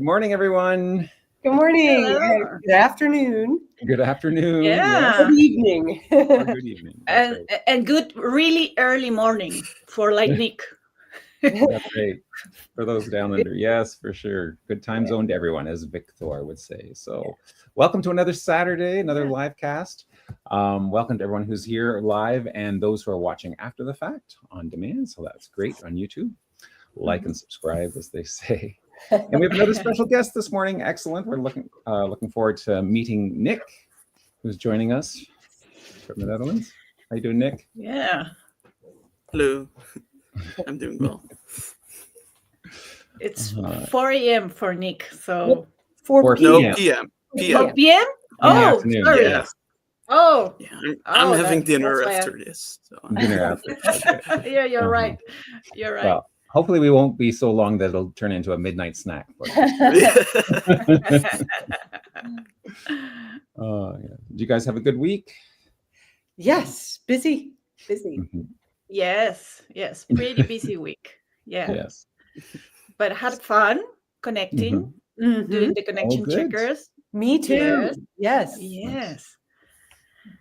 Good morning, everyone. Good morning. Hello. Good afternoon. Good afternoon. Yeah. Good evening. Or good evening. That's right. And good, really early morning for like Nick. That's right. For those down under. Yes, for sure. Good time zone to everyone, as Victor would say. So welcome to another Saturday, another live cast. Welcome to everyone who's here live and those who are watching after the fact on demand. So that's great on YouTube. Like and subscribe, as they say. And we have another special guest this morning. Excellent. We're looking forward to meeting Nick, who's joining us from the Netherlands. How you doing, Nick? Yeah. Hello. I'm doing well. It's 4 a.m. for Nick, so 4 No, p.m. PM. 4 p.m. Oh, afternoon, sorry. Yeah. Oh, Yeah, I'm having dinner that's after this. So. Dinner after. Okay. yeah, you're right. You're right. Well, hopefully we won't be so long that it'll turn into a midnight snack. Yeah. Did you guys have a good week? Yes, busy. Mhm. Yes, pretty busy week. Yeah. Yes. But had fun connecting, doing the connection good. checkers. Me too. Yes. Yes.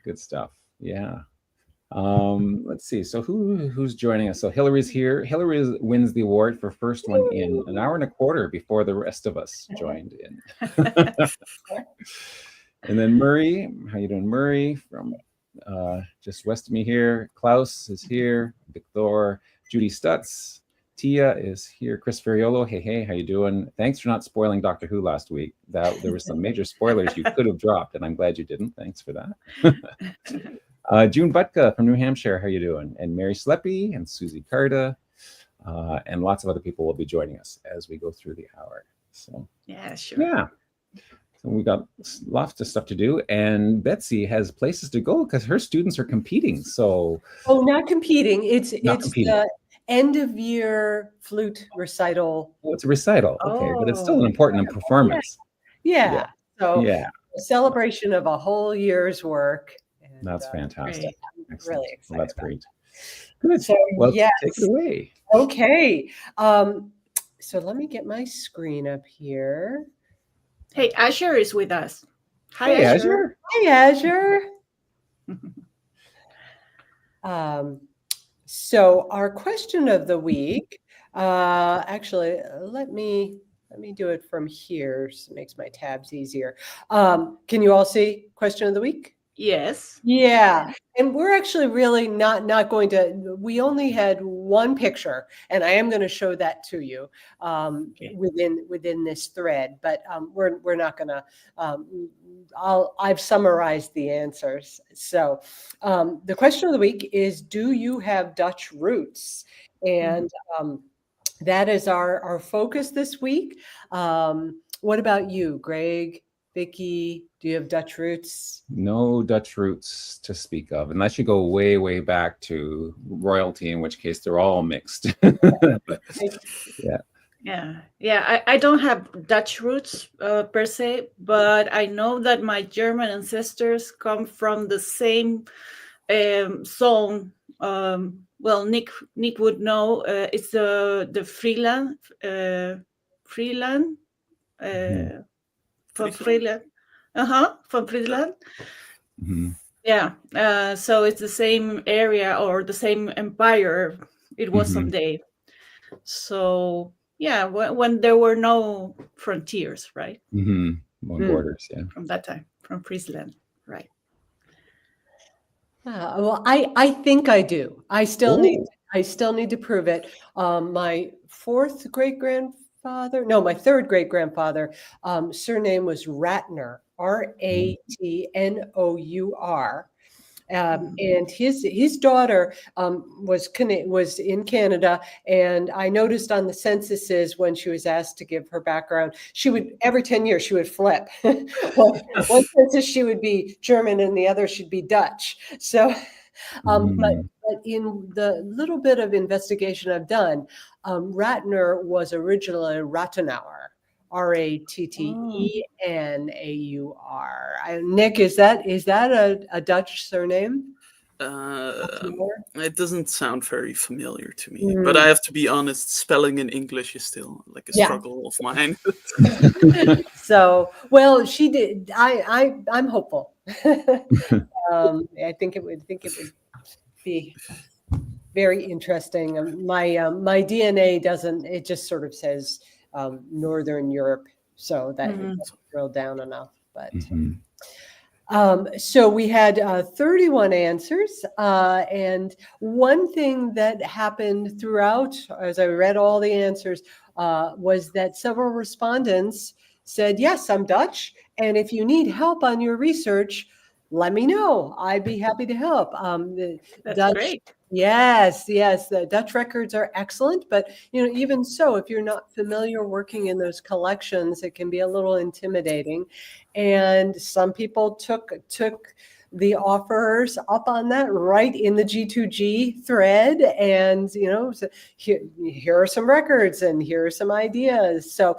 Good stuff. Yeah. Let's see. So who's joining us? So Hillary's here. Hillary wins the award for first one in an hour and a quarter before the rest of us joined in. And then Murray, how you doing, Murray? From just west of me here. Klaus is here. Victor, Judy Stutz, Tia is here. Chris Ferriolo, hey, how you doing? Thanks for not spoiling Doctor Who last week. There were some major spoilers you could have dropped, and I'm glad you didn't. Thanks for that. June Butka from New Hampshire, how you doing? And Mary Sleppy and Susie Carda, and lots of other people will be joining us as we go through the hour. So yeah, sure. Yeah. So we got lots of stuff to do, and Betsy has places to go because her students are competing. So not competing. It's competing. the end of year flute recital. Oh, it's a recital. Okay, but it's still an important performance. Yeah. So yeah, a celebration of a whole year's work. And, that's fantastic. Really excited. Well, that's great. Good. So well, yes. Take it away. Okay. So let me get my screen up here. Hey, Azure is with us. Hi, Hey, Azure. Hi, Azure. So our question of the week, actually, let me do it from here. So it makes my tabs easier. Can you all see question of the week? Yes. Yeah. And we're actually really not going to, we only had one picture, and I am going to show that to you within this thread, but we're not going to, I've summarized the answers. So the question of the week is, do you have Dutch roots? And that is our focus this week. What about you, Greg? Vicki, do you have Dutch roots? No Dutch roots to speak of, unless you go way, way back to royalty, in which case they're all mixed. Yeah. I don't have Dutch roots per se, but I know that my German ancestors come from the same song. Well, Nick would know. It's the Friesland. From Friesland. From Friesland. Yeah. So it's the same area or the same empire it was someday. So yeah, when there were no frontiers, right? No borders, yeah. From that time, from Friesland, right? Well, I think I do. I still need to prove it. My third great grandfather, surname was Ratner, Ratnour. And his daughter was in Canada, and I noticed on the censuses when she was asked to give her background, she would every 10 years she would flip. One census she would be German, and the other should be Dutch. So, but in the little bit of investigation I've done, Ratner was originally Rattenauer. Rattenaur. Nick, is that a Dutch surname? It doesn't sound very familiar to me, but I have to be honest, spelling in English is still like a struggle of mine. So, well, she did. I'm hopeful. I think it would be very interesting. My DNA doesn't. It just sort of says Northern Europe, so that doesn't drill down enough. But so we had 31 answers, and one thing that happened throughout, as I read all the answers, was that several respondents said, "Yes, I'm Dutch, and if you need help on your research, let me know. I'd be happy to help." That's Dutch, great. yes, the Dutch records are excellent, but even so, if you're not familiar working in those collections, it can be a little intimidating. And some people took the offers up on that right in the G2G thread, and so here are some records and here are some ideas. So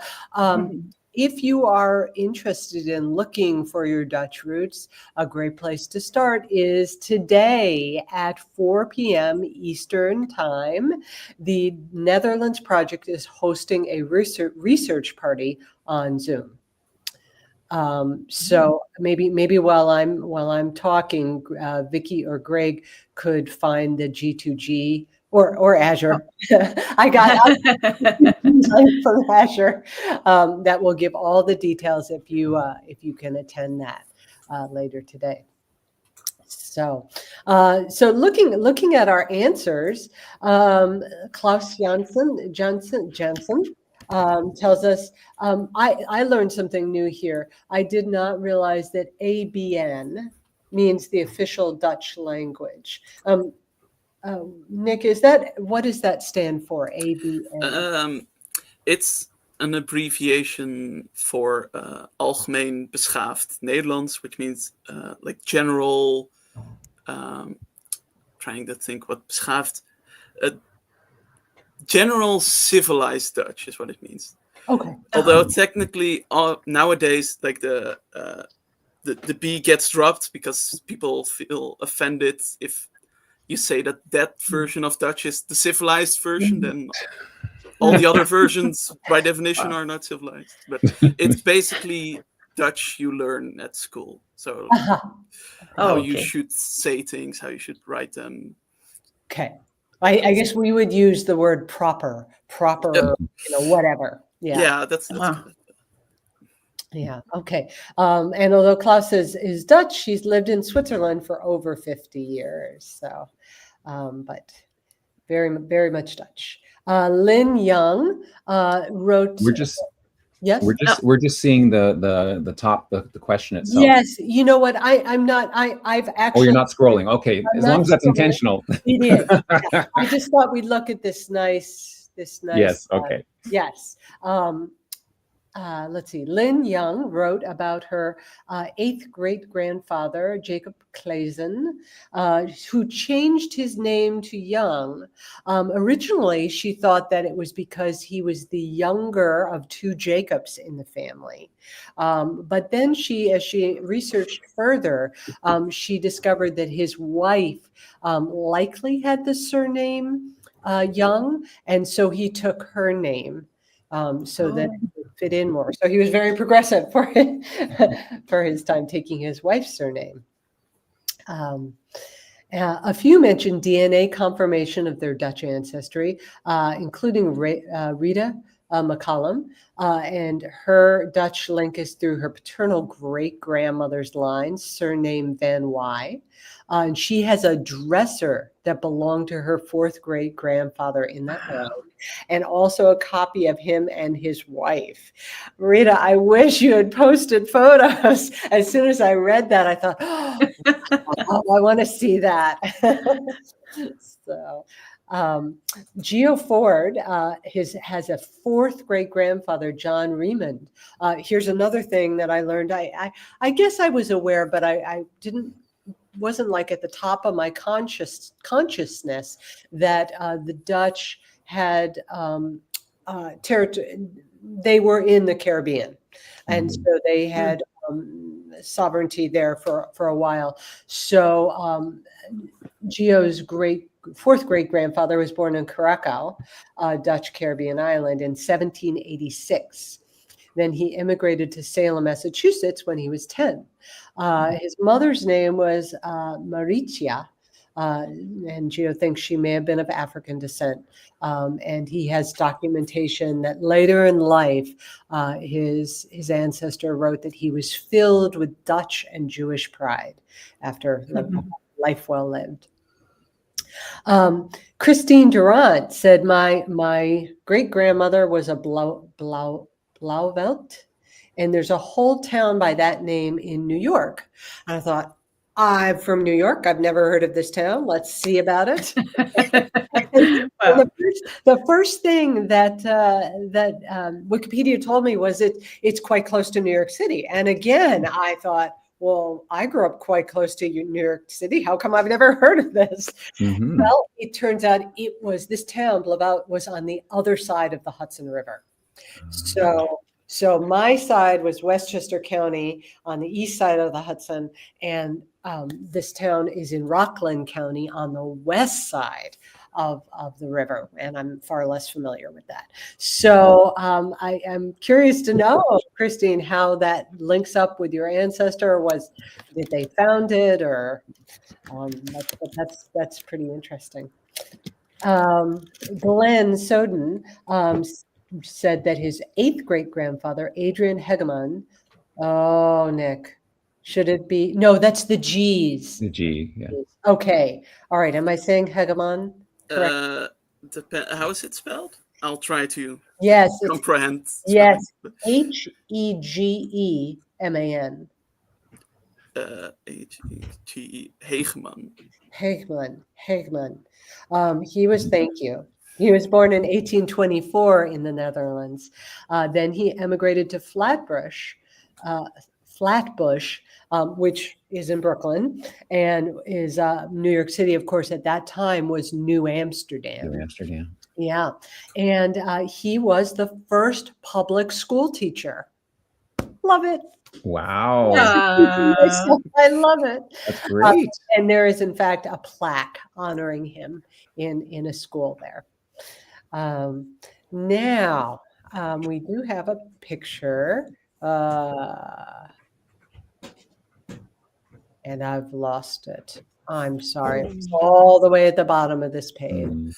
if you are interested in looking for your Dutch roots, a great place to start is today at 4 p.m. Eastern Time. The Netherlands Project is hosting a research party on Zoom. So maybe while I'm talking, Vicki or Greg could find the G2G or Azure. I got from Azure. That will give all the details if you can attend that later today. So looking at our answers, Klaus Janssen tells us, I learned something new here. I did not realize that ABN means the official Dutch language. Nick, what does that stand for, ABN? It's an abbreviation for Algemeen Beschaafd Nederlands, which means like general, trying to think what beschaafd, general civilized Dutch is what it means. Okay. Although technically nowadays, like the B gets dropped because people feel offended if you say that version of Dutch is the civilized version, then all the other versions by definition are not civilized. But it's basically Dutch you learn at school. So how you should say things, how you should write them. Okay. I guess we would use the word proper, whatever. Yeah, that's good. Yeah. Okay. And although Klaus is Dutch, she's lived in Switzerland for over 50 years. So, but very, very much Dutch. Lin Young wrote. We're just seeing the top, the question itself. Yes. You know what? I'm not. I've actually. Oh, you're not scrolling. Okay. As long as that's intentional. It is. Yeah. I just thought we'd look at this nice. Yes. Okay. Yes. Let's see. Lin Young wrote about her 8th great-grandfather, Jacob Claesen, who changed his name to Young. Originally, she thought that it was because he was the younger of 2 Jacobs in the family. But then as she researched further, she discovered that his wife likely had the surname Young, and so he took her name. So that it would fit in more. So he was very progressive for his time taking his wife's surname. A few mentioned DNA confirmation of their Dutch ancestry, including Rita McCallum, and her Dutch link is through her paternal great-grandmother's line, surname Van Wy. And she has a dresser that belonged to her 4th great-grandfather in that line, and also a copy of him and his wife. Rita, I wish you had posted photos. As soon as I read that, I thought, I want to see that. So, Geo Ford has a 4th great-grandfather, John Remond. Here's another thing that I learned. I guess I was aware, but I wasn't like at the top of my consciousness that the Dutch had territory. They were in the Caribbean, and so they had sovereignty there for a while. So Gio's fourth great grandfather was born in Curacao, Dutch Caribbean island, in 1786. Then he immigrated to Salem, Massachusetts when he was 10. His mother's name was Maritia, and Gio thinks she may have been of African descent. And he has documentation that later in life, his ancestor wrote that he was filled with Dutch and Jewish pride after a life well lived. Christine Durant said, my great grandmother was a Blauvelt, and there's a whole town by that name in New York. And I thought, I'm from New York. I've never heard of this town. Let's see about it. Wow. The first thing that Wikipedia told me was it's quite close to New York City. And again, I thought, well, I grew up quite close to New York City. How come I've never heard of this? Mm-hmm. Well, it turns out this town, Blauvelt, was on the other side of the Hudson River. So my side was Westchester County on the east side of the Hudson, and this town is in Rockland County on the west side of the river, and I'm far less familiar with that. So I am curious to know, Christine, how that links up with your ancestor. Did they found it, or that's pretty interesting. Glenn Soden said that his 8th great grandfather, Adrian Hegemon. Oh, Nick, should it be? No, that's the G's. The G, yeah. Okay. All right. Am I saying Hegemon? How is it spelled? I'll try to Yes. comprehend. Hegeman. Hegeman. Hegemon. He was, thank you. He was born in 1824 in the Netherlands. Then he emigrated to Flatbush, which is in Brooklyn, and is New York City, of course, at that time was New Amsterdam. New Amsterdam. Yeah. And he was the first public school teacher. Love it. Wow. I love it. That's great. And there is, in fact, a plaque honoring him in a school there. Now, we do have a picture. And I've lost it. I'm sorry. It's all the way at the bottom of this page.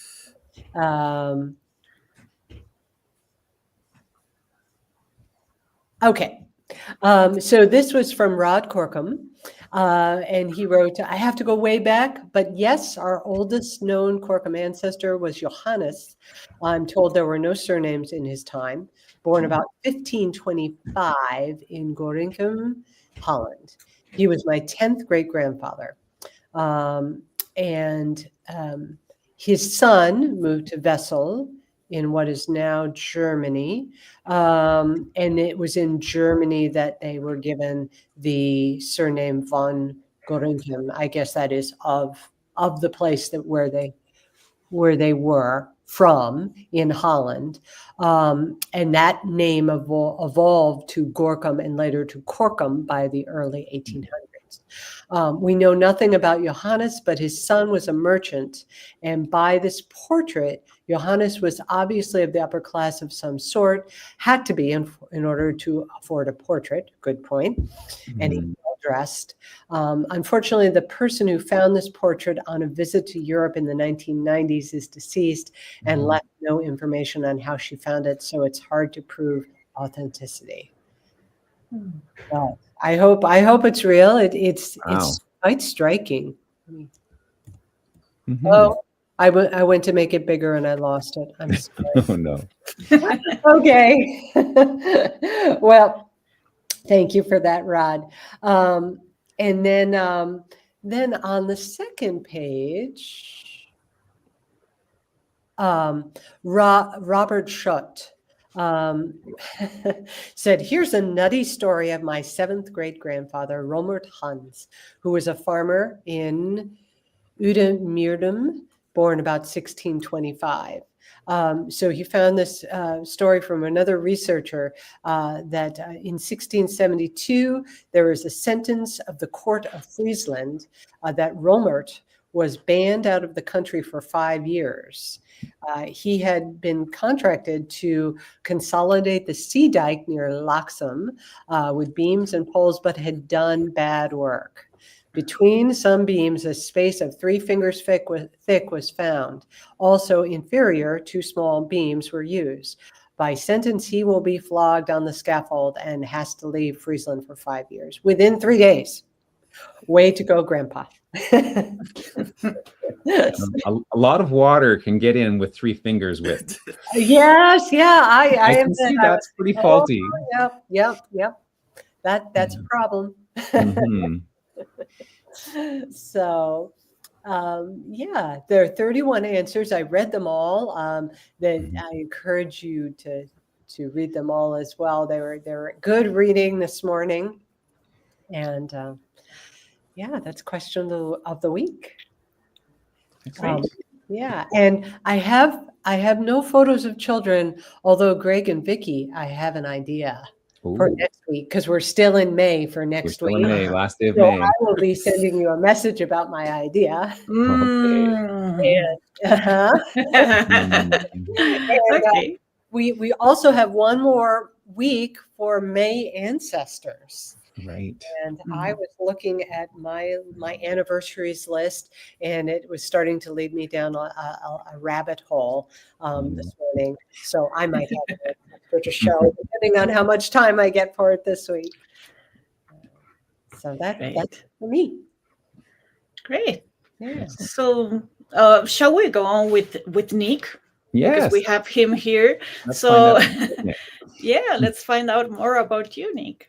Okay. So this was from Rod Corkum. And he wrote, I have to go way back, but yes, our oldest known Corkum ancestor was Johannes. I'm told there were no surnames in his time. Born about 1525 in Gorinchem, Holland. He was my 10th great grandfather. And his son moved to Wessel in what is now Germany. And it was in Germany that they were given the surname von Gorinchem. I guess that is of the place where they were from in Holland. And that name evolved to Gorkum and later to Corkum by the early 1800s. We know nothing about Johannes, but his son was a merchant. And by this portrait, Johannes was obviously of the upper class of some sort, had to be in order to afford a portrait. Good point. And he was well dressed. Unfortunately, the person who found this portrait on a visit to Europe in the 1990s is deceased and left no information on how she found it. So it's hard to prove authenticity. But I hope it's real. It's quite striking. Oh, I went to make it bigger and I lost it. I'm sorry. Oh no. Okay. Well, thank you for that, Rod. And then on the second page, Robert Schutt said, here's a nutty story of my 7th great grandfather, Romert Hans, who was a farmer in Udemeerdum, born about 1625. So he found this story from another researcher that in 1672, there was a sentence of the court of Friesland that Romert was banned out of the country for 5 years. He had been contracted to consolidate the sea dike near Laxum with beams and poles, but had done bad work. Between some beams, a space of 3 fingers thick was found. Also inferior, 2 small beams were used. By sentence, he will be flogged on the scaffold and has to leave Friesland for 5 years within 3 days. Way to go, Grandpa. A lot of water can get in with 3 fingers width. Yes, yeah, I can see that's pretty faulty. Yep. That's a problem. Mhm. So, yeah, there are 31 answers. I read them all. I encourage you to read them all as well. They were good reading this morning, and yeah, that's question of the week. Yeah, and I have no photos of children, although Greg and Vicki, I have an idea for next week, because we're still in May for next week. In May, last day of So May. I will be sending you a message about my idea. Okay. We also have one more week for May ancestors. Right. And I was looking at my anniversaries list, and it was starting to lead me down a rabbit hole this morning. So I might have to show, depending on how much time I get for it this week. So that's for me. Great. Yeah. So shall we go on with Nick? Yes. Because we have him here. Let's find out more about you, Nick.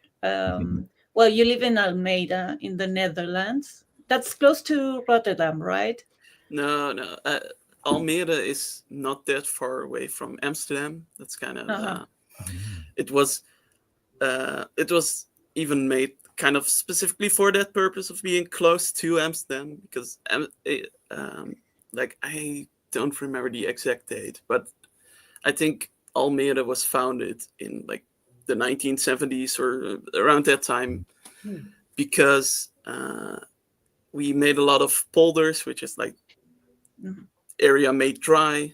Well, you live in Almeida in the Netherlands. That's close to Rotterdam, right? No. Almere is not that far away from Amsterdam. That's kind of it was even made kind of specifically for that purpose of being close to Amsterdam, because like I don't remember the exact date, but I think Almere was founded in like the 1970s or around that time, because we made a lot of polders, which is like area made dry,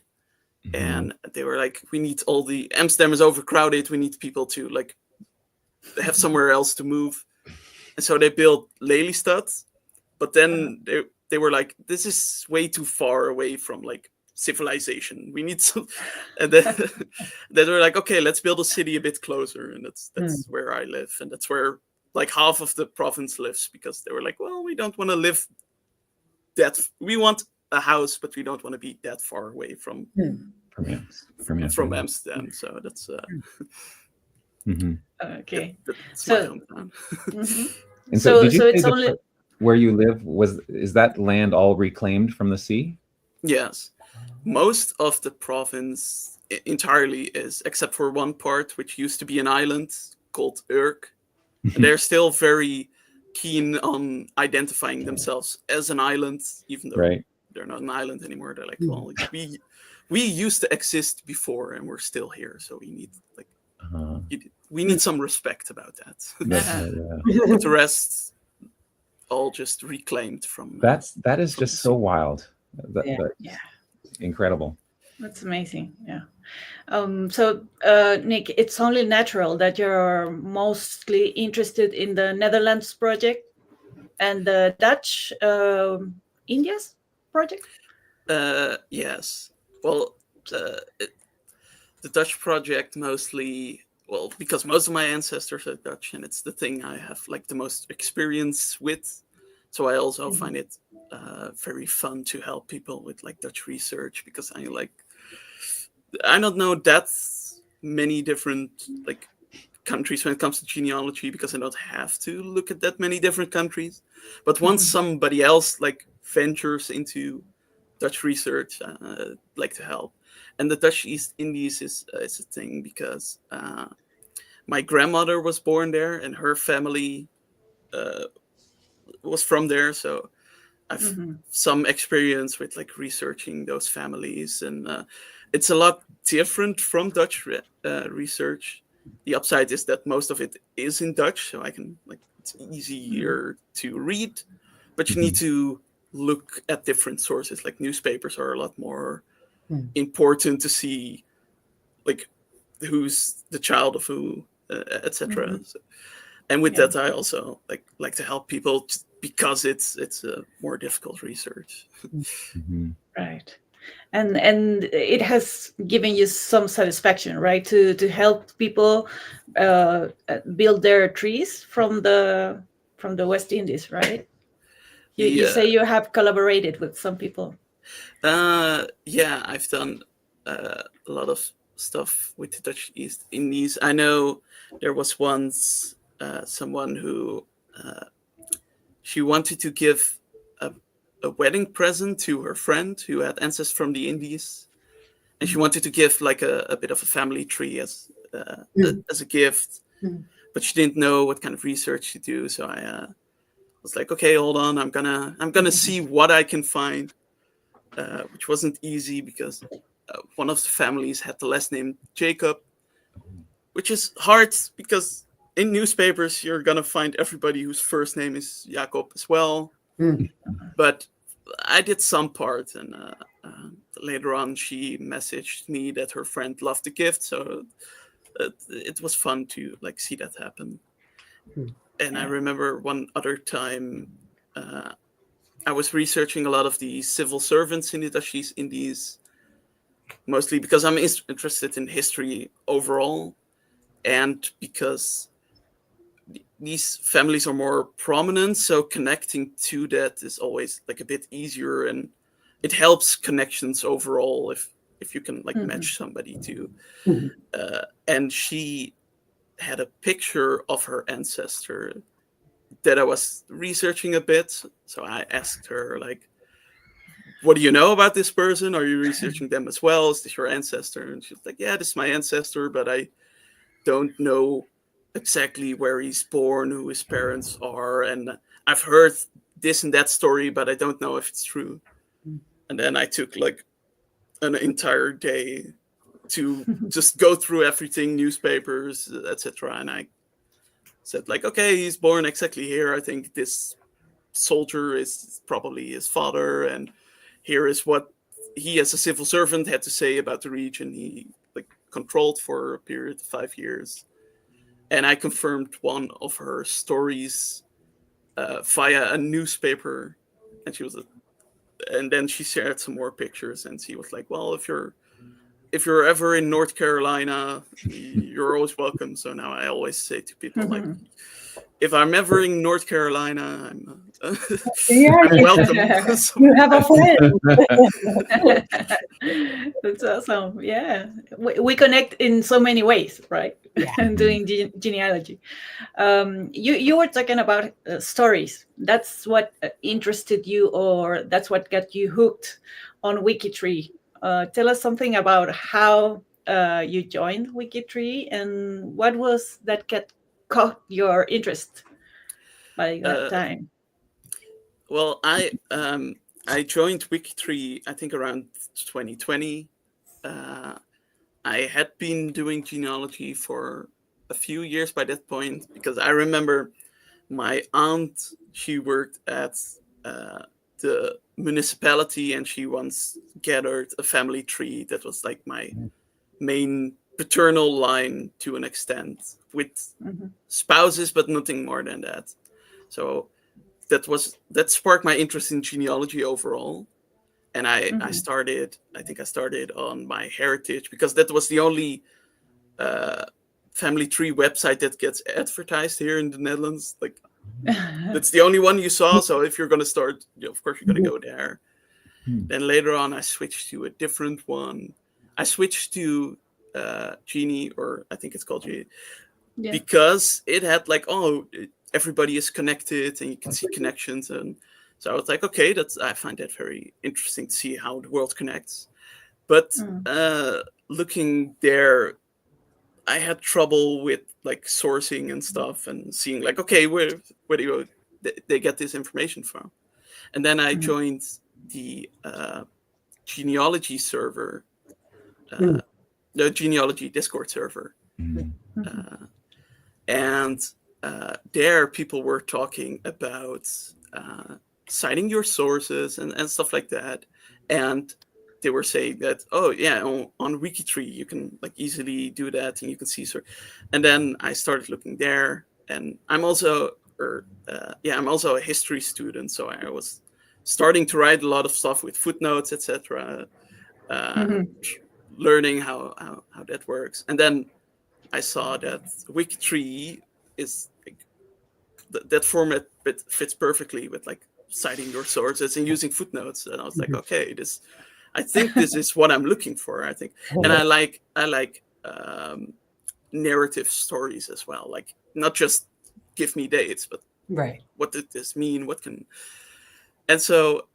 and they were like, we need Amsterdam is overcrowded, we need people to like have somewhere else to move, and so they built Lelystad, but then they were like, this is way too far away from like civilization, we need some, and then they were like, okay, let's build a city a bit closer, and that's where I live, and that's where like half of the province lives, because they were like, well, we don't want to live we want a house, but we don't want to be that far away from Amsterdam. So that's okay. That's my hometown. And so did you say it's only where you live is that land all reclaimed from the sea? Yes, most of the province entirely is, except for one part which used to be an island called Urk, and they're still very keen on identifying themselves as an island, even though they're not an island anymore. They're like, well, we used to exist before, and we're still here, so we need like we need some respect about that. But the rest all just reclaimed from. That is just so wild. Incredible. That's amazing. Yeah. So, Nick, it's only natural that you're mostly interested in the Netherlands project and the Dutch India's project. Yes. Well, the Dutch project mostly, well, because most of my ancestors are Dutch, and it's the thing I have like the most experience with. So I also find it very fun to help people with like Dutch research, because I don't know that many different like countries when it comes to genealogy, because I don't have to look at that many different countries. But once somebody else like ventures into Dutch research, like to help. And the Dutch East Indies is a thing, because my grandmother was born there, and her family was from there, so I've some experience with like researching those families, and it's a lot different from Dutch research. The upside is that most of it is in Dutch, so I can like it's easier to read, but you need to look at different sources. Like newspapers are a lot more important to see, like who's the child of who, etc. So, and with that, I also like to help people just because it's a more difficult research. Right. And it has given you some satisfaction, right, to help people build their trees from the West Indies, right? You say you have collaborated with some people. Yeah, I've done a lot of stuff with the Dutch East Indies. I know there was once someone who she wanted to give a wedding present to her friend who had ancestors from the Indies, and she wanted to give like a bit of a family tree as a gift, but she didn't know what kind of research to do. So I was like, okay, hold on, I'm gonna see what I can find, which wasn't easy because one of the families had the last name Jacob, which is hard because in newspapers you're gonna find everybody whose first name is Jacob as well. But I did some part, and later on she messaged me that her friend loved the gift, so it was fun to like see that happen. And I remember one other time I was researching a lot of the civil servants in the Dutch East Indies, mostly because I'm interested in history overall, and because these families are more prominent, so connecting to that is always like a bit easier, and it helps connections overall if you can like match somebody to. And she had a picture of her ancestor that I was researching a bit, so I asked her like, what do you know about this person? Are you researching them as well? Is this your ancestor? And she's like, yeah, this is my ancestor, but I don't know exactly where he's born, who his parents are, and I've heard this and that story, but I don't know if it's true. And then I took like an entire day to just go through everything, newspapers, etc. And I said like, okay, he's born exactly here. I think this soldier is probably his father, and here is what he as a civil servant had to say about the region he like controlled for a period of 5 years. And I confirmed one of her stories via a newspaper, and and then she shared some more pictures, and she was like, "Well, if you're ever in North Carolina, you're always welcome." So now I always say to people like, if I'm ever in North Carolina, I'm welcome. So, You have a friend. That's awesome. Yeah, we connect in so many ways, right? Doing genealogy. You were talking about stories. That's what interested you, or that's what got you hooked on WikiTree. Tell us something about how you joined WikiTree and what was that caught your interest by that time. Well, I joined WikiTree I think around 2020. I had been doing genealogy for a few years by that point, because I remember my aunt, she worked at the municipality, and she once gathered a family tree that was like my main paternal line to an extent, with spouses, but nothing more than that. So that sparked my interest in genealogy overall. And I started on my heritage, because that was the only family tree website that gets advertised here in the Netherlands. Like, that's the only one you saw. So if you're going to start, of course, you're going to go there. Then later on, I switched to a different one. I switched to Genie, or I think it's called Genie, because it had like, everybody is connected and you can see connections. And so I was like, okay, I find that very interesting to see how the world connects. But looking there, I had trouble with like sourcing and stuff, and seeing like, okay, where do they get this information from? And then I joined the genealogy server, the genealogy Discord server. And there people were talking about citing your sources and stuff like that. And they were saying that, oh yeah, on WikiTree you can like easily do that, and you can see. And then I started looking there, and I'm also a history student, so I was starting to write a lot of stuff with footnotes, etc. Learning how that works, and then I saw that WikiTree is like, that format fits perfectly with like citing your sources and using footnotes, and I was like, okay, I think this is what I'm looking for. I think, and I like narrative stories as well, like not just give me dates, but what did this mean? And so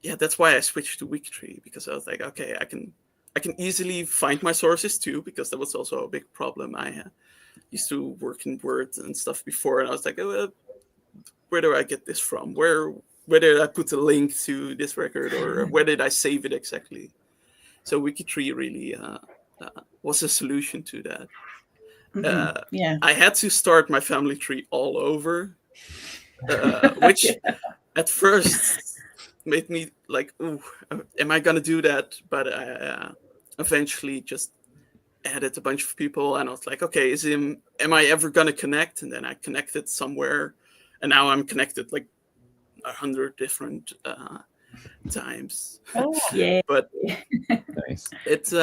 that's why I switched to WikiTree, because I was like, okay, I can easily find my sources too, because that was also a big problem. I used to work in Word and stuff before, and I was like, where do I get this from? Where did I put a link to this record, or where did I save it exactly? So WikiTree really was a solution to that. I had to start my family tree all over, which at first made me like, ooh, am I gonna do that? But I eventually just added a bunch of people, and I was like, okay, am I ever gonna connect? And then I connected somewhere, and now I'm connected like 100 different times. Oh, yeah. But Nice. it's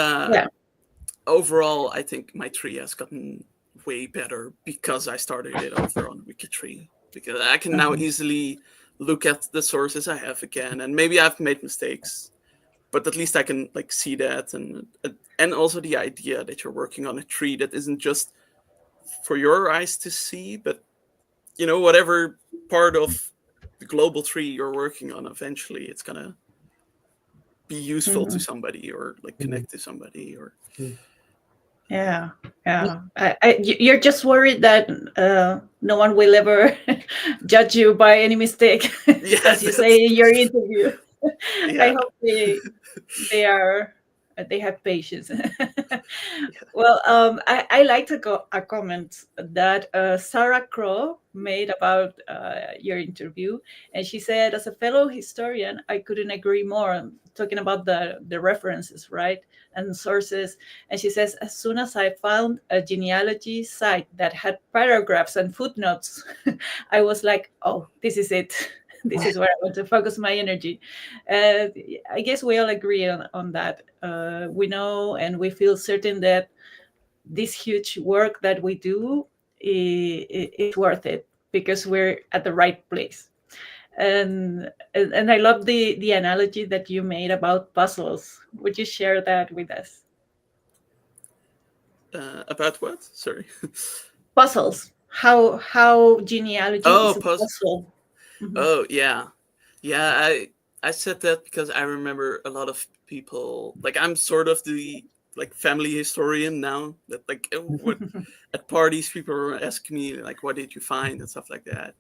overall, I think my tree has gotten way better because I started it over on WikiTree, because I can now easily look at the sources I have again, and maybe I've made mistakes, but at least I can like see that, and also the idea that you're working on a tree that isn't just for your eyes to see, but whatever part of the global tree you're working on, eventually it's gonna be useful to somebody, or like connect to somebody, or you're just worried that no one will ever judge you by any mistake, as you say in your interview. I hope they have patience. Well, I liked a comment that Sarah Crow made about your interview, and she said, as a fellow historian, I couldn't agree more, talking about the references, right, and sources. And she says, as soon as I found a genealogy site that had paragraphs and footnotes, I was like, oh, this is it. This is where I want to focus my energy. I guess we all agree on that. We know and we feel certain that this huge work that we do is worth it, because we're at the right place. And I love the analogy that you made about puzzles. Would you share that with us? About what? Sorry. Puzzles. How genealogy is a puzzle. Oh yeah. I said that because I remember a lot of people, like I'm sort of the like family historian now, that like at parties people are asking me like, what did you find and stuff like that.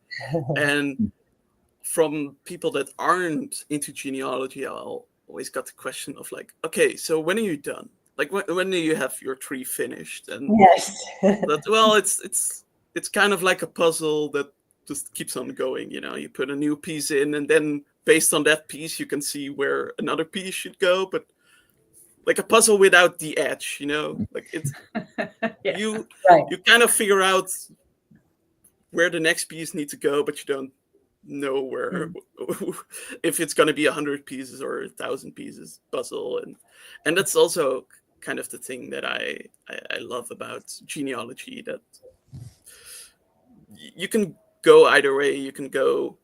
And from people that aren't into genealogy, I'll always got the question of like, okay, so when are you done? Like when do you have your tree finished? And well, it's kind of like a puzzle that just keeps on going. You put a new piece in, and then based on that piece, you can see where another piece should go. But like a puzzle without the edge, like it's you kind of figure out where the next piece needs to go, but you don't know where if it's going to be 100 pieces or 1,000 pieces puzzle, and that's also kind of the thing that I love about genealogy, that you can go either way. You can go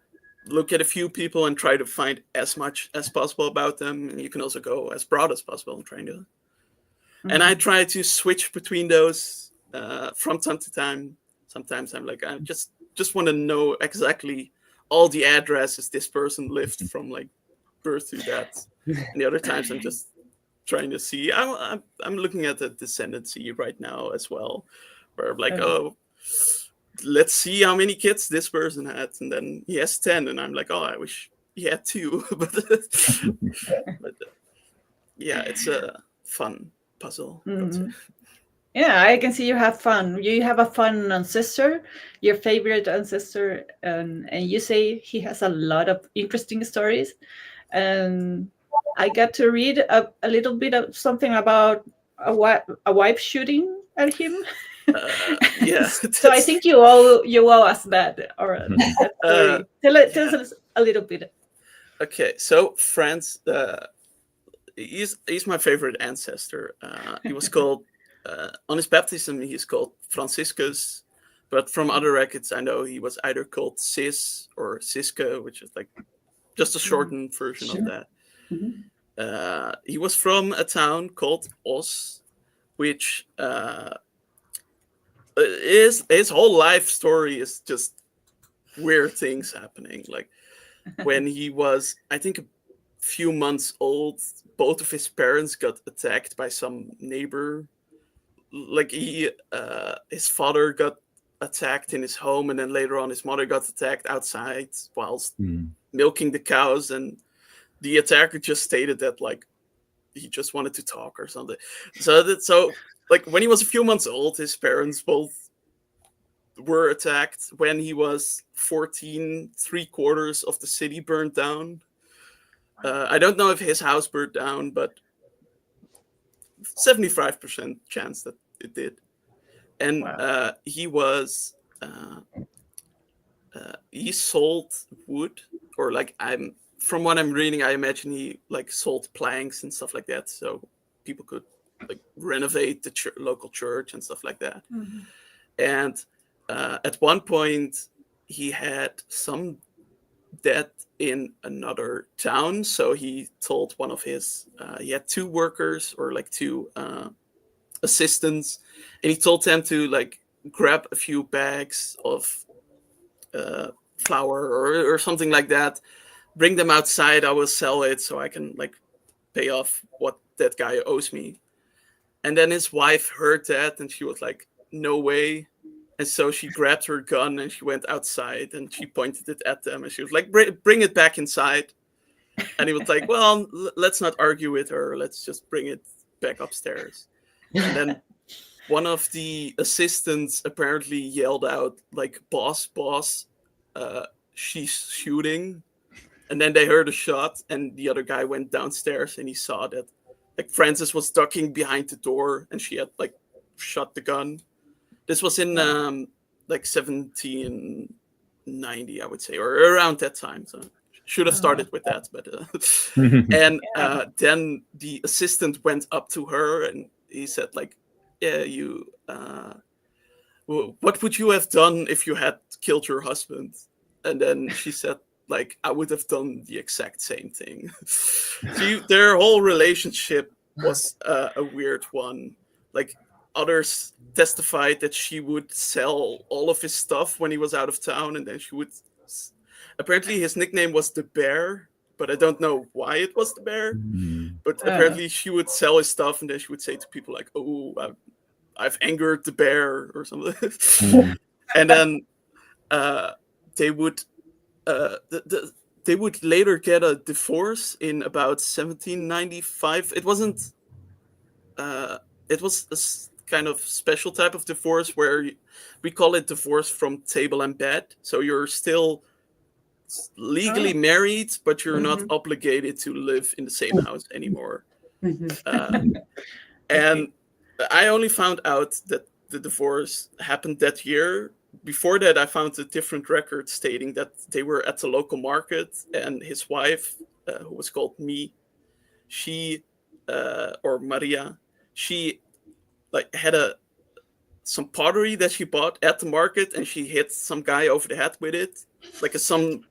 look at a few people and try to find as much as possible about them, and you can also go as broad as possible and trying to and I try to switch between those from time to time. Sometimes I'm like, I just want to know exactly all the addresses this person lived from like birth to death. And the other times I'm just trying to see. I'm looking at the descendancy right now as well, where I'm like, let's see how many kids this person had, and then he has 10, and I'm like, oh, I wish he had 2. but yeah, it's a fun puzzle. Yeah, I can see you have fun. You have a fun ancestor, your favorite ancestor, and you say he has a lot of interesting stories. And I got to read a little bit of something about a wife shooting at him. Yeah, So I think you owe us that that uh, story. Tell us a little bit. okay. So Franz, he's my favorite ancestor. He was called on his baptism. He's called Franciscus, but from other records, I know he was either called Cis or Siska, which is like just a shortened version of that. Mhm. He was from a town called Os, which is his whole life story is just weird things happening. Like when he was, I think, a few months old, both of his parents got attacked by some neighbor. Like his father got attacked in his home, and then later on his mother got attacked outside whilst milking the cows, and the attacker just stated that like he just wanted to talk or something. So like when he was a few months old, his parents both were attacked. When he was 14, 3/4 of the city burned down. I don't know if his house burned down, but 75% chance that it did. And Wow. he sold wood, or like from what I'm reading, I imagine he like sold planks and stuff like that, so people could like renovate the local church and stuff like that. Mhm. And at one point, he had some debt in another town, so he told one of his he had two workers, or like two assistants, and he told them to like grab a few bags of flour or something like that, bring them outside, I will sell it so I can like pay off what that guy owes me. And then his wife heard that and she was like, no way. And so she grabbed her gun and she went outside and she pointed it at them and she was like, bring it back inside. And he was like, well, let's not argue with her, let's just bring it back upstairs. And then one of the assistants apparently yelled out like, boss, she's shooting. And then they heard a shot and the other guy went downstairs and he saw that like Frances was ducking behind the door and she had like shot the gun. This was in like 1790, I would say, or around that time. So should have started with that, but and then the assistant went up to her and he said like, yeah, you what would you have done if you had killed your husband? And then she said like, I would have done the exact same thing. Their whole relationship was a weird one. Like others testified that she would sell all of his stuff when he was out of town, and then she would apparently his nickname was the Bear, but I don't know why it was the Bear. But apparently she would sell his stuff and then she would say to people like, oh, I've angered the bear or something. And then they would they would later get a divorce in about 1795. It wasn't it was a kind of special type of divorce where we call it divorce from table and bed. So you're still legally married, but you're not obligated to live in the same house anymore. And I only found out that the divorce happened that year. Before that, I found a different record stating that they were at the local market, and his wife, who was called she or Maria, she like had some pottery that she bought at the market, and she hit some guy over the head with it, like some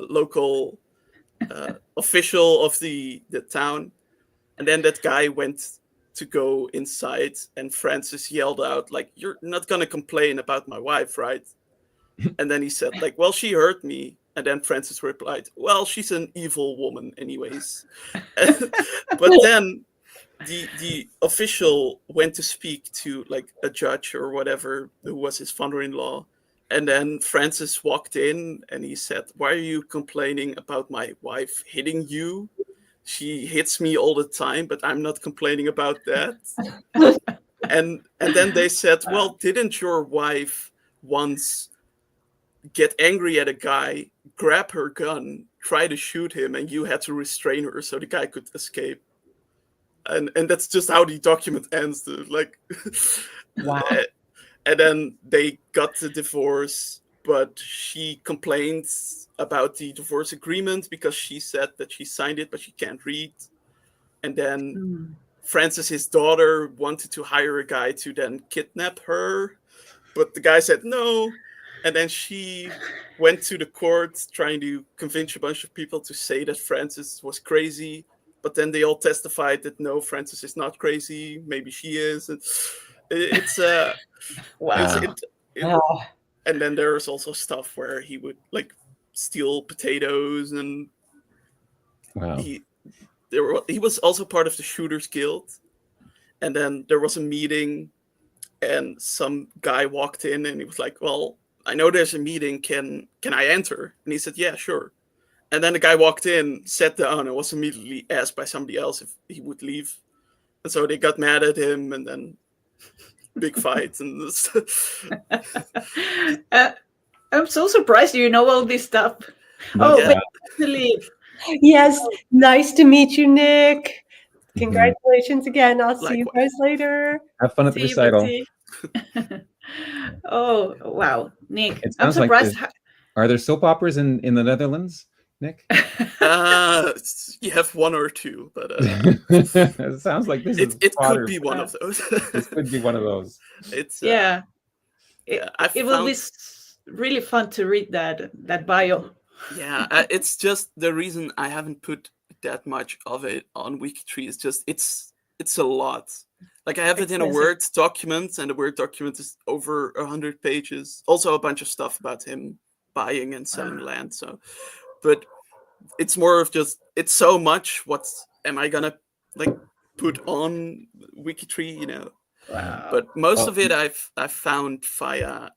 local official of the town. And then that guy went to go inside, and Francis yelled out like, you're not gonna complain about my wife, right? And then he said like, well, she hurt me. And then Francis replied, well, she's an evil woman anyways. But then the official went to speak to like a judge or whatever who was his father-in-law, and then Francis walked in and he said, why are you complaining about my wife hitting you? She hits me all the time, but I'm not complaining about that. and then they said, well, didn't your wife once get angry at a guy, grab her gun, try to shoot him, and you had to restrain her so the guy could escape? And that's just how the document ends, dude. Like, Wow. And then they got the divorce, but she complained about the divorce agreement because she said that she signed it, but she can't read. And then Francis, his daughter, wanted to hire a guy to then kidnap her, but the guy said no. And then she went to the court trying to convince a bunch of people to say that Francis was crazy. But then they all testified that no, Francis is not crazy. Maybe she is. It's Wow. and then there's also stuff where he would like steal potatoes, and Wow. he was also part of the Shooters Guild. And then there was a meeting, and some guy walked in, and he was like, "Well, I know there's a meeting. Can I enter?" And he said, "Yeah, sure." And then the guy walked in, sat down, and was immediately asked by somebody else if he would leave. And so they got mad at him, and then big fight. And I'm so surprised you know all this stuff. Yeah. But actually, Yes. Nice to meet you, Nick. Congratulations again. I'll see you guys later. Have fun at the see you, recital. Betsy. Oh, wow. Nick, It I'm sounds like surprised. Are there soap operas in the Netherlands, Nick? you have one or two, but it sounds like this is it could be one of those. This could be one of those. It's Yeah. it will be really fun to read that bio. Yeah, it's just the reason I haven't put that much of it on WikiTree is just it's a lot. Like I have it in a Word document, and the Word document is over 100 pages. Also a bunch of stuff about him buying and selling land. So, but it's more of just it's so much. What am I gonna like put on WikiTree? You know. Wow. But most of it I've found via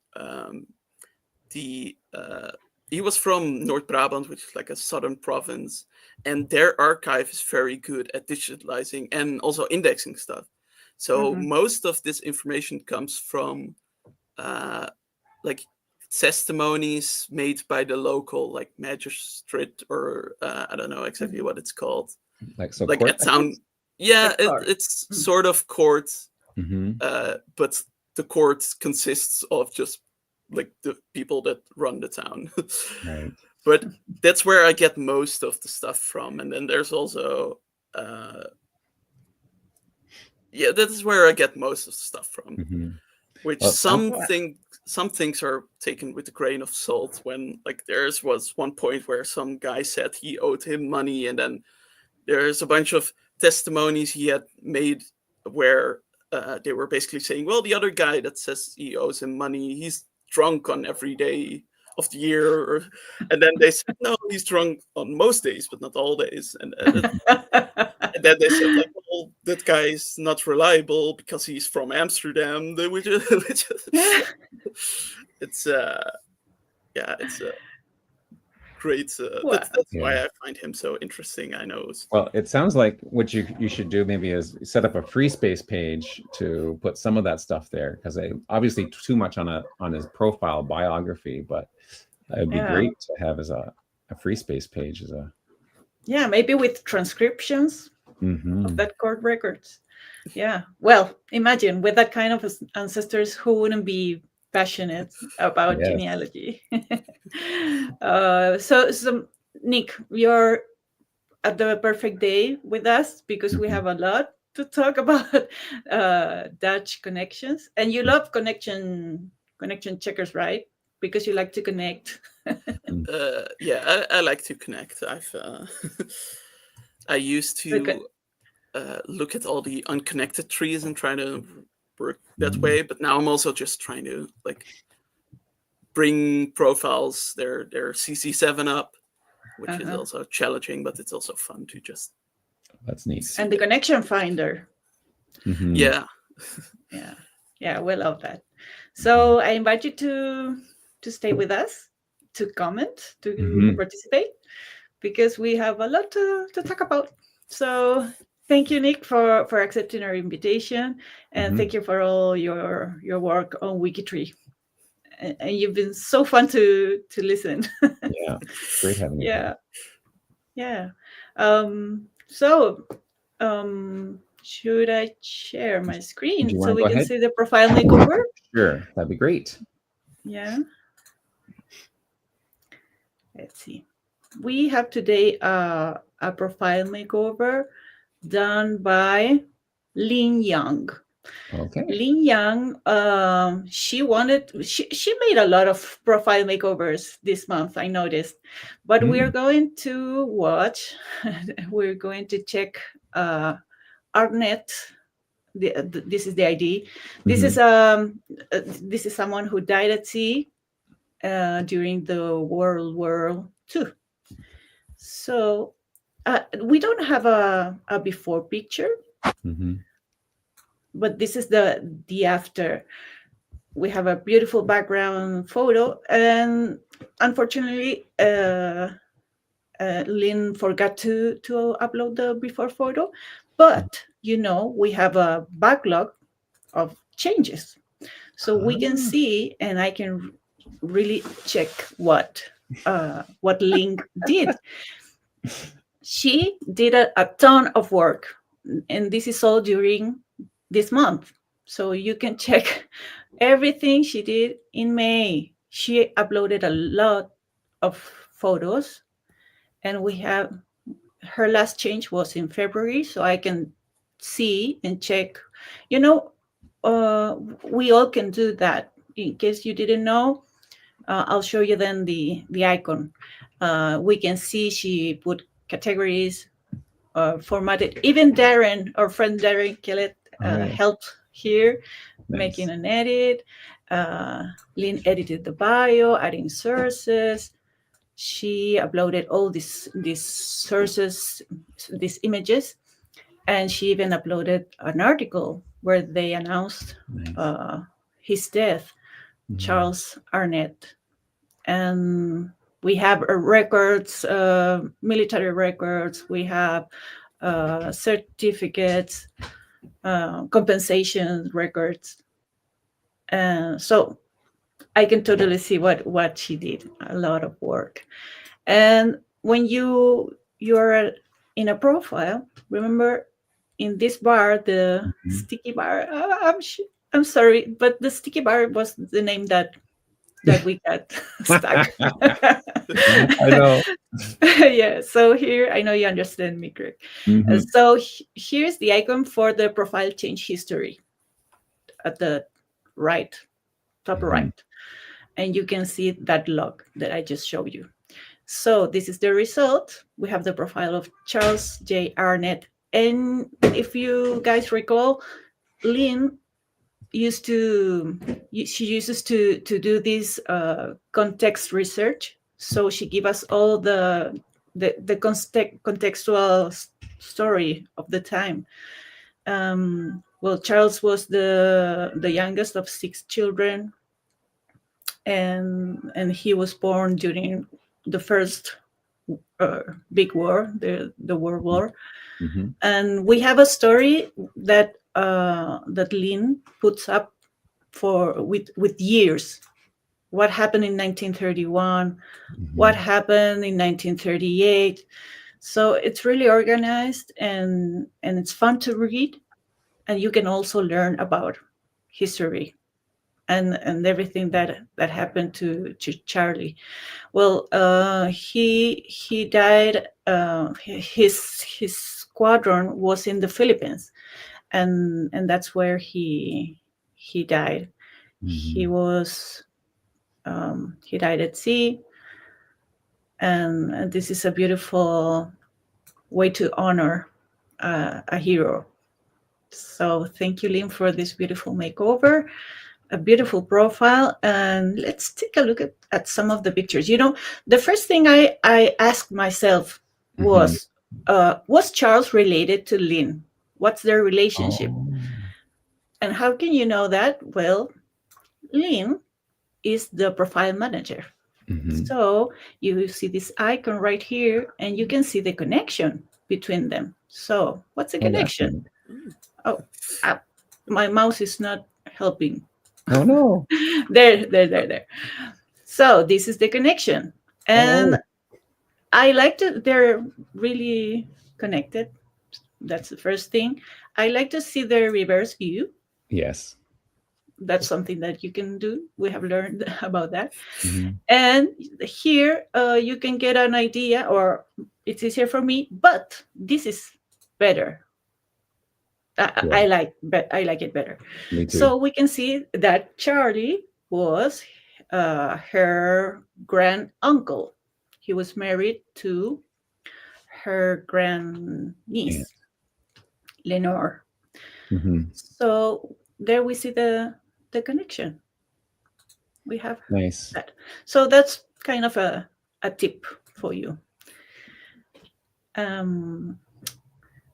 he was from North Brabant, which is like a southern province, and their archive is very good at digitalizing and also indexing stuff. So most of this information comes from like testimonies made by the local like magistrate, or I don't know exactly what it's called. Like so, like at town. Yeah, it's sort of court, but the court consists of just like the people that run the town. Right. But that's where I get most of the stuff from. And then there's also that's where I get most of the stuff from. Which some things are taken with a grain of salt. When like there's was one point where some guy said he owed him money, and then there's a bunch of testimonies he had made where they were basically saying, well, the other guy that says he owes him money, he's drunk on every day of the year. And then they said, no, he's drunk on most days, but not all days. And then they said, like, well, that guy is not reliable because he's from Amsterdam. It's great. That's why I find him so interesting. I know. Well, it sounds like what you should do maybe is set up a free space page to put some of that stuff there, because obviously too much on his profile biography, but it would be great to have as a free space page as a maybe with transcriptions of that court records. Yeah. Well, imagine with that kind of ancestors, who wouldn't be passionate about genealogy? So Nick, you're at the perfect day with us because we have a lot to talk about Dutch connections, and you love connection checkers, right? Because you like to connect. I like to connect. I used to look at all the unconnected trees and try to work that way, but now I'm also just trying to like bring profiles their CC7 up, which is also challenging, but it's also fun to just. That's neat. And the connection finder. Yeah, we love that. So I invite you to stay with us, to comment, to participate, because we have a lot to talk about. So Thank you, Nick, for accepting our invitation, and Mhm. thank you for all your work on WikiTree. And you've been so fun to listen. Yeah, great having you here. Yeah. So, should I share my Do screen you so want to we go can ahead? see the profile makeover? Sure, that'd be great. Yeah. Let's see. We have today a profile makeover done by Lin Young. Okay. Lin Yang, she made a lot of profile makeovers this month, I noticed. But we're going to watch, we're going to check Arnett. This is the ID. This is someone who died at sea during the World War II. So we don't have a before picture, but this is the after. We have a beautiful background photo, and unfortunately, Lynn forgot to upload the before photo. But we have a backlog of changes, so we can see, and I can really check what Lynn did. She did a ton of work, and this is all during this month. So you can check everything she did in May. She uploaded a lot of photos, and we have her last change was in February, so I can see and check. We all can do that. In case you didn't know, I'll show you then the icon. We can see she put categories, formatted. Even Darren, our friend Darren Kellett, helped here, making an edit. Lynn edited the bio, adding sources. She uploaded all these sources, these images, and she even uploaded an article where they announced his death, Charles Arnett. And we have records, military records. We have certificates, compensation records. So I can totally see what she did. A lot of work. And when you're in a profile, remember in this bar, the sticky bar. I'm sorry, but the sticky bar was the name that we got stuck. I know. Yeah. So here, I know you understand me, Greg. So here's the icon for the profile change history at the right, top right. And you can see that log that I just showed you. So this is the result. We have the profile of Charles J. Arnett. And if you guys recall, Lynn uses to do this context research. So she gave us all the contextual story of the time. Well, Charles was the youngest of 6 children, and he was born during the first big war, the World War. And we have a story that Lynn puts up with years. What happened in 1931? What happened in 1938? So it's really organized, and it's fun to read, and you can also learn about history and everything that happened to Charlie. Well, he died. His squadron was in the Philippines, and that's where he died. He was he died at sea, and this is a beautiful way to honor a hero. So thank you, Lynn, for this beautiful makeover. A beautiful profile, and let's take a look at some of the pictures. The first thing I asked myself was Charles related to Lynn? What's their relationship? And how can you know that? Well, Lynn is the profile manager. So you see this icon right here, and you can see the connection between them. So what's the Oh, that's connection? Oh, my mouse is not helping. Oh no. There. So this is the connection. And I like to, they're really connected. That's the first thing. I like to see the reverse view. Yes. That's something that you can do. We have learned about that. Mhm. And here you can get an idea, or it's easier for me, but this is better. I like it better. Me too. So we can see that Charlie was her grand uncle. He was married to her grand niece, Lenore. Mhm. So there we see the connection. We have Nice. that. So that's kind of a tip for you.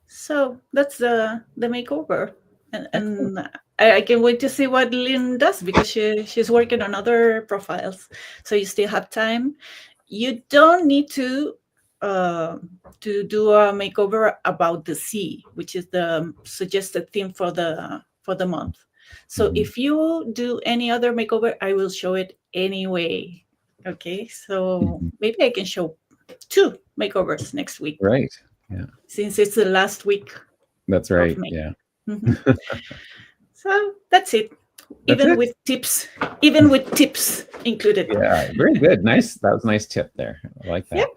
So that's the makeover, and I can't wait to see what Lynn does, because she's working on other profiles. So you still have time. You don't need to do a makeover about the sea, which is the suggested theme for the month. So if you do any other makeover, I will show it anyway. Okay, so maybe I can show 2 makeovers next week. Right. Yeah. Since it's the last week. That's right. of May. Yeah. So that's it. Even with tips included. Yeah. Very good. Nice. That was a nice tip there. I like that. Yep.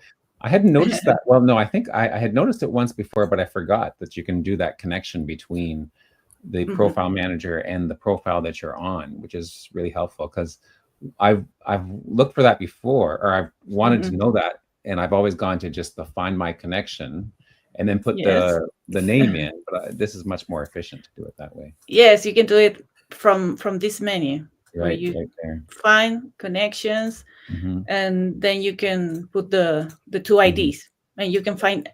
I hadn't noticed that. Well, no, I think I had noticed it once before, but I forgot that you can do that connection between the profile manager and the profile that you're on, which is really helpful, because I've looked for that before, or I've wanted to know that, and I've always gone to just the find my connection and then put the name in. But this is much more efficient to do it that way. Yes, you can do it from this menu. Right, you right there. find connections, and then you can put the 2 IDs, and you can find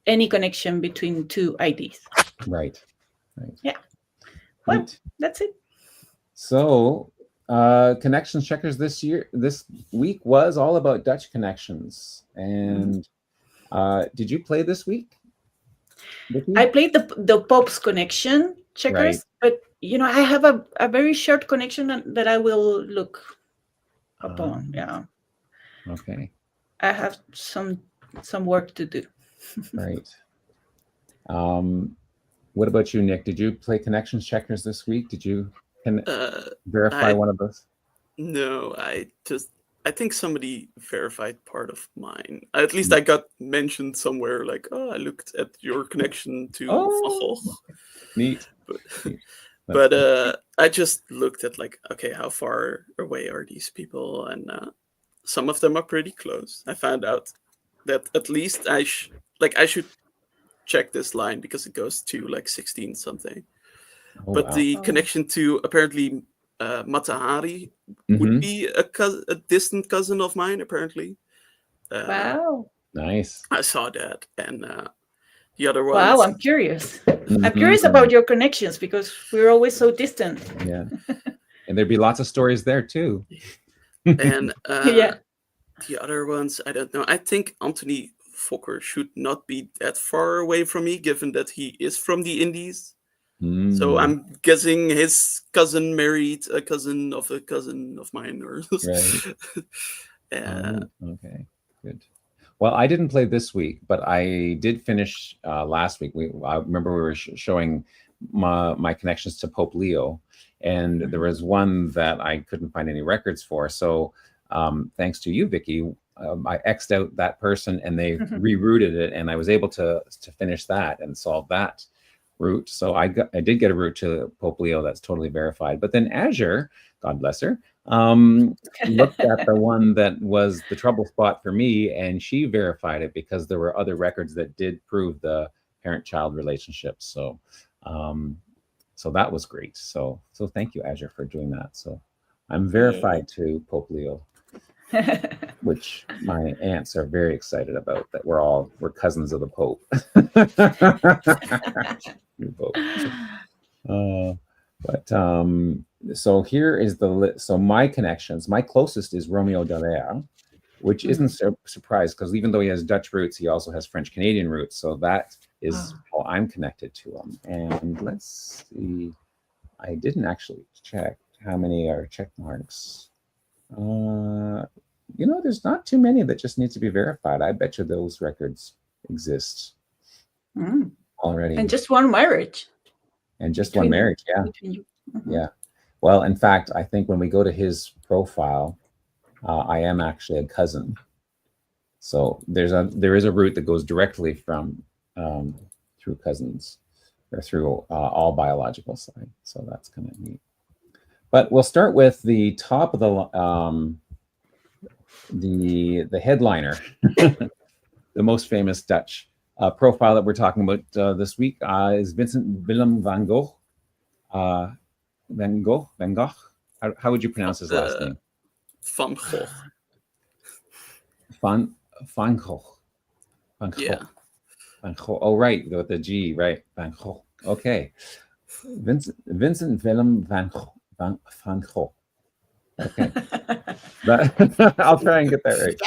any connection between 2 IDs. Right. Right. Yeah. Well, that's it. So connections checkers this week was all about Dutch connections. And did you play this week, Vicki? I played the Pope's connection checkers, but I have a very short connection that I will look upon. Yeah. Okay. I have some work to do. Right. What about you, Nick? Did you play connections checkers this week? Did you verify one of those? No, I think somebody verified part of mine. At least I got mentioned somewhere, like, I looked at your connection to Neat. But I just looked at, like, okay, how far away are these people? And some of them are pretty close. I found out that at least I should check this line, because it goes to like 16 something. But the connection to apparently Matahari would be a distant cousin of mine, apparently. Wow. Nice. I saw that. And the other ones. Wow, I'm curious. I'm curious about your connections, because we're always so distant. Yeah. And there'd be lots of stories there too. And Yeah. the other ones, I don't know. I think Anthony Fokker should not be that far away from me, given that he is from the Indies. So I'm guessing his cousin married a cousin of mine, or okay, good. Well, I didn't play this week, but I did finish last week. I remember we were showing my connections to Pope Leo, and there was one that I couldn't find any records for. So thanks to you, Vicki, I X'd out that person, and they rerouted it, and I was able to finish that and solve that route. So I did get a route to Pope Leo that's totally verified. But then Azure, God bless her, looked at the one that was the trouble spot for me, and she verified it because there were other records that did prove the parent-child relationship. So so that was great. So thank you, Azure, for doing that. So I'm verified to Pope Leo, which my aunts are very excited about, that we're cousins of the Pope. So here is the list. So my connections, my closest is Romeo Dallaire, which isn't so surprised, because even though he has Dutch roots, he also has French Canadian roots. So that is how I'm connected to him. And let's see. I didn't actually check how many are check marks. There's not too many that just need to be verified. I bet you those records exist already. And just one marriage. And just one marriage, yeah. Yeah. Well, in fact, I think when we go to his profile, I am actually a cousin. So there is a route that goes directly from through cousins or through all biological side. So that's kind of neat. But we'll start with the top of the headliner, the most famous Dutch profile that we're talking about this week is Vincent Willem van Gogh. Van Gogh. How would you pronounce his last name? Van Gogh. Van Gogh. Yeah. Van Gogh. Oh, right, with the G, right? Van Gogh. Okay. Vincent Willem van Gogh. Van Gogh. Okay. I'll try and get that right.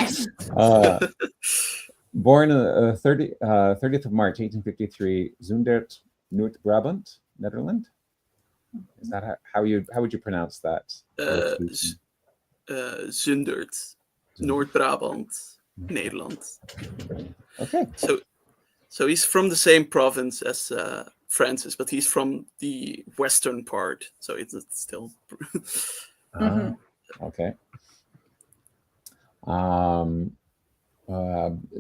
Born 30th of March, 1853, Zundert, Noord-Brabant, Netherlands. Is that how would you pronounce that? Zundert, Noord-Brabant, Nederland. Okay. So he's from the same province as Francis, but he's from the western part, so it's still. Okay.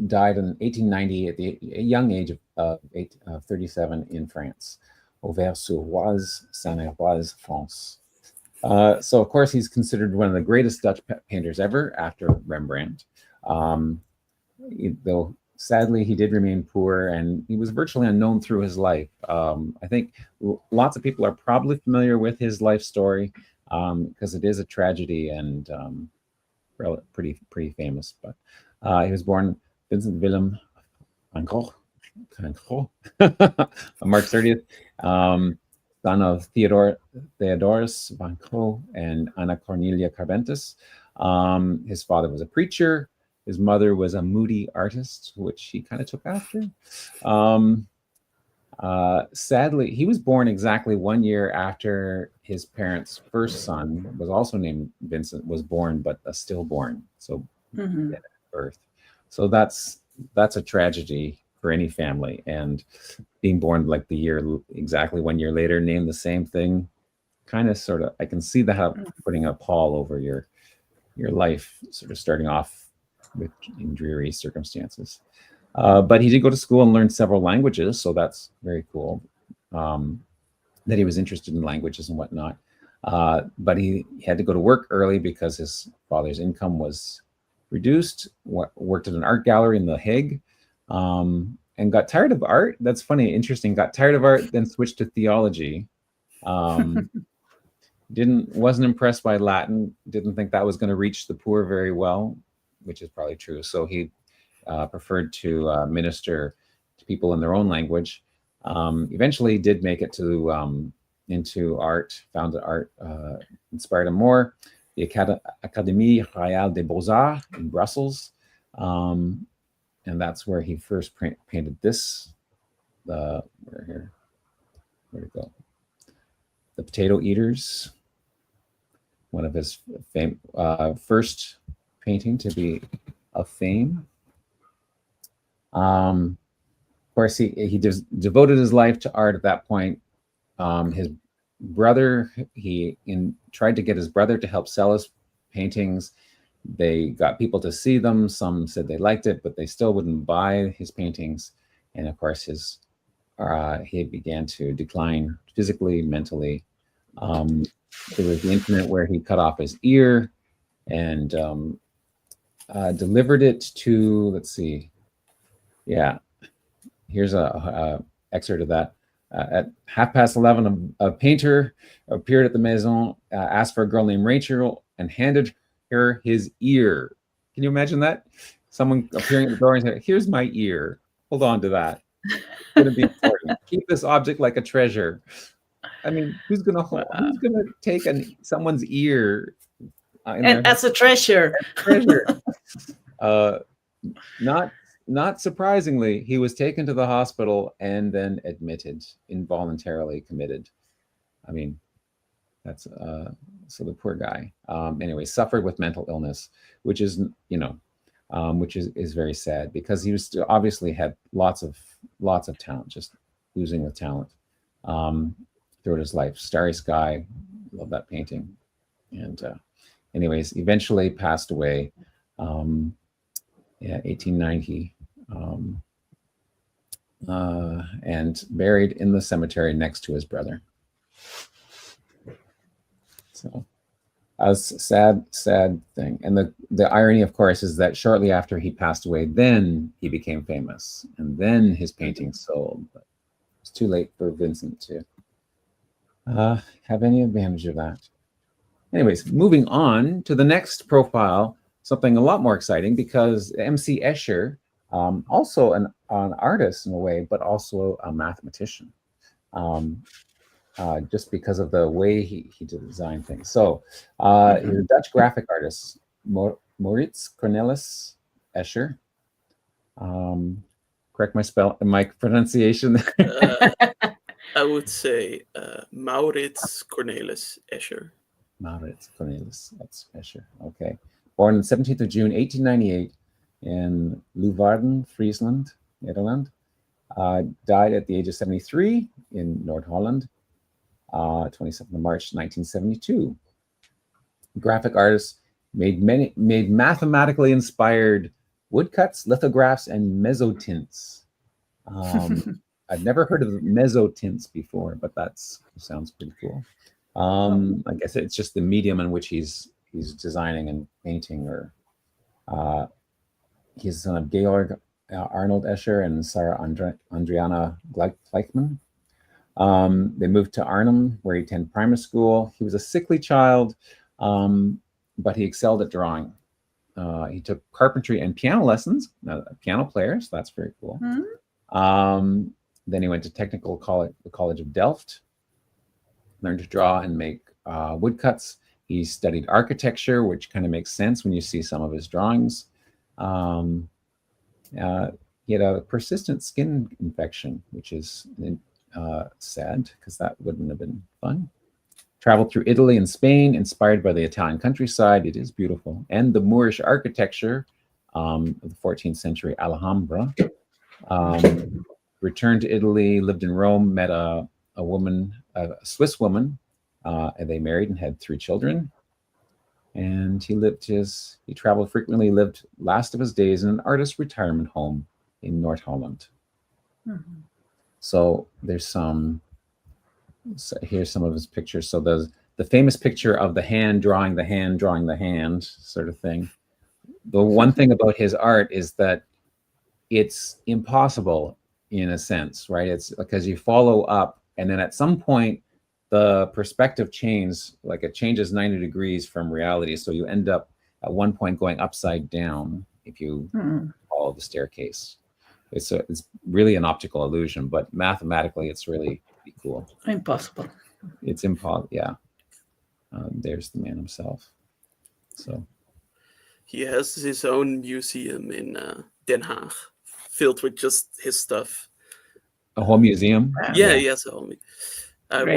Died in 1890 at the young age of 37 in France. Auvers-sur-Oise, Seine-et-Oise, France. So, of course, he's considered one of the greatest Dutch painters ever after Rembrandt. Though, sadly, he did remain poor and he was virtually unknown through his life. I think lots of people are probably familiar with his life story because it is a tragedy and pretty famous. But he was born Vincent Willem van Gogh. On March 30th, son of Theodorus van Gogh and Anna Cornelia Carbentus. His father was a preacher. His mother was a moody artist, which he kind of took after. Sadly, he was born exactly 1 year after his parents' first son, was also named Vincent, was born, but a stillborn, so at birth. So that's a tragedy for any family, and being born like exactly 1 year later, named the same thing, kind of sort of, I can see that putting a pall over your life, sort of starting off in dreary circumstances. But he did go to school and learn several languages, so that's very cool. That he was interested in languages and whatnot. But he had to go to work early because his father's income was reduced. Worked at an art gallery in The Hague. And got tired of art. That's funny, interesting. Got tired of art, then switched to theology. Wasn't impressed by Latin. Didn't think that was going to reach the poor very well, which is probably true. So he preferred to minister to people in their own language. Eventually, did make it to into art. Found that art inspired him more. The Académie Royale des Beaux-Arts in Brussels. And that's where he first painted this. Where'd it go? The Potato Eaters. One of his first painting to be of fame. Of course, he devoted his life to art at that point. His brother, he tried to get his brother to help sell his paintings. They got people to see them. Some said they liked it, but they still wouldn't buy his paintings. And of course, he began to decline physically, mentally. There was the incident where he cut off his ear and delivered it to, let's see. Yeah, here's a excerpt of that. At 11:30, a painter appeared at the maison, asked for a girl named Rachel, and handed her his ear. Can you imagine that? Someone appearing at the door and saying, "Here's my ear. Hold on to that. It's going to be important. Keep this object like a treasure." I mean, who's going to take someone's ear and as a treasure? Not not surprisingly, he was taken to the hospital and then admitted, involuntarily committed. I mean, that's so the poor guy. Anyway, suffered with mental illness, which is, you know, which is very sad because he was obviously had lots of talent, just oozing with talent throughout his life. Starry Sky, love that painting. And anyways, eventually passed away. 1890, and buried in the cemetery next to his brother. So, a sad thing. And the irony, of course, is that shortly after he passed away, then he became famous, and then his paintings sold. But it's too late for Vincent to have any advantage of that. Anyways, moving on to the next profile, something a lot more exciting, because M.C. Escher, also an artist in a way, but also a mathematician, just because of the way he designed things. So he's a Dutch graphic artist, Maurits Cornelis Escher. Correct my pronunciation. I would say Maurits Cornelis Escher. Maurits Cornelis Escher. Okay. Born on the 17th of June, 1898 in Leeuwarden, Friesland, Netherlands. Died at the age of 73 in Noord-Holland, 27th of March, 1972. Graphic artist, made mathematically inspired woodcuts, lithographs, and mezzotints. I've never heard of mezzotints before, but that sounds pretty cool. I guess it's just the medium in which he's designing and painting. Or he's the son of Georg Arnold Escher and Sarah Andriana Gleichman. They moved to Arnhem, where he attended primary school. He was a sickly child, but he excelled at drawing. He took carpentry and piano lessons, piano player, so that's very cool. Then he went to technical college, the College of Delft, learned to draw and make woodcuts. He studied architecture, which kind of makes sense when you see some of his drawings. He had a persistent skin infection, which is sad, because that wouldn't have been fun. Traveled through Italy and Spain, inspired by the Italian countryside. It is beautiful. And the Moorish architecture of the 14th century Alhambra. Returned to Italy, lived in Rome, met a woman, a Swiss woman, and they married and had 3 children. And he traveled frequently, lived last of his days in an artist retirement home in North Holland. So here's some of his pictures. So the famous picture of the hand drawing the hand sort of thing. The one thing about his art is that it's impossible in a sense, right? It's because you follow up, and then at some point the perspective changes, like it changes 90 degrees from reality. So you end up at one point going upside down if you follow the staircase. It's really an optical illusion, but mathematically it's really cool. Impossible. It's impossible, yeah. There's the man himself. So he has his own museum in Den Haag, filled with just his stuff. A whole museum? Yeah, he has a whole. I Great.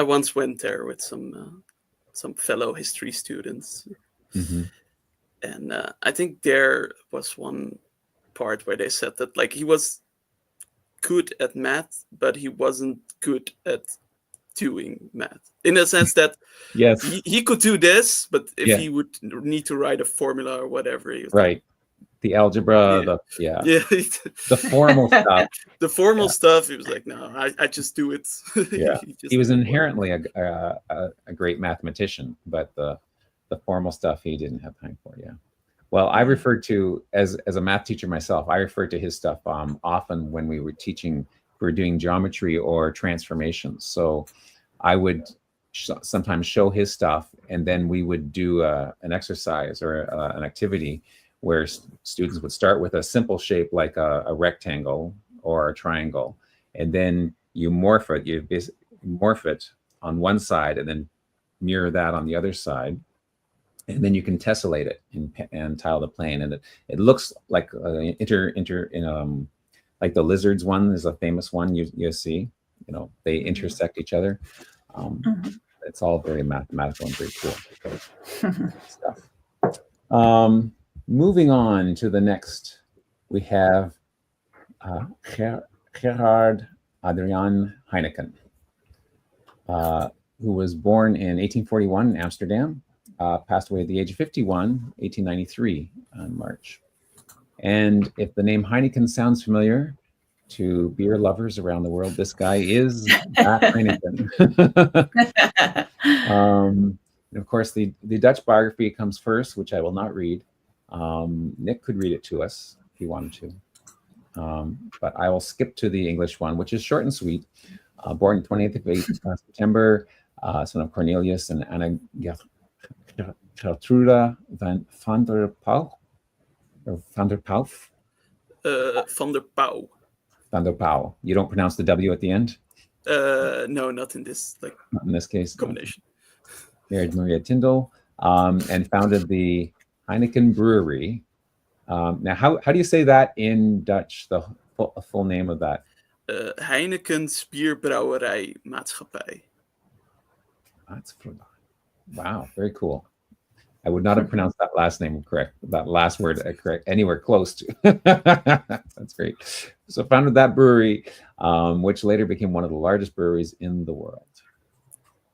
once went there with some fellow history students, and I think there was one part where they said that like he was good at math, but he wasn't good at doing math, in a sense that yes, he could do this, but if he would need to write a formula or whatever, he was right. The algebra, the formal stuff. The formal stuff, he was like, no, I just do it. He was inherently a great mathematician, but the formal stuff he didn't have time for. Yeah. Well, I referred to, as a math teacher myself, I referred to his stuff often when we were doing geometry or transformations. So I would sometimes show his stuff, and then we would do an exercise or an activity where students would start with a simple shape like a rectangle or a triangle, and then you morph it on one side and then mirror that on the other side. and then you can tessellate it and tile the plane, and it looks like like the lizards one is a famous one you see. They intersect each other. It's all very mathematical and very cool stuff. Moving on to the next, we have Gerhard Adriaan Heineken, who was born in 1841 in Amsterdam, passed away at the age of 51, 1893 on March. And if the name Heineken sounds familiar to beer lovers around the world, this guy is that Heineken. And of course, the Dutch biography comes first, which I will not read. Nick could read it to us if he wanted to. But I will skip to the English one, which is short and sweet. Born on 28th of September, son of Cornelius and Anna Gertruda van der Pauw. Van der Pauw? Van der Pauw. Van der Pauw. You don't pronounce the W at the end? No, not in this not in this case. Combination. Married Maria Tyndall, and founded the Heineken Brewery. Now, how do you say that in Dutch? The full name of that? Heineken Bierbrouwerij Maatschappij. Wow, very cool. I would not have pronounced that last name correct, that last word correct, anywhere close to. That's great. So founded that brewery, which later became one of the largest breweries in the world.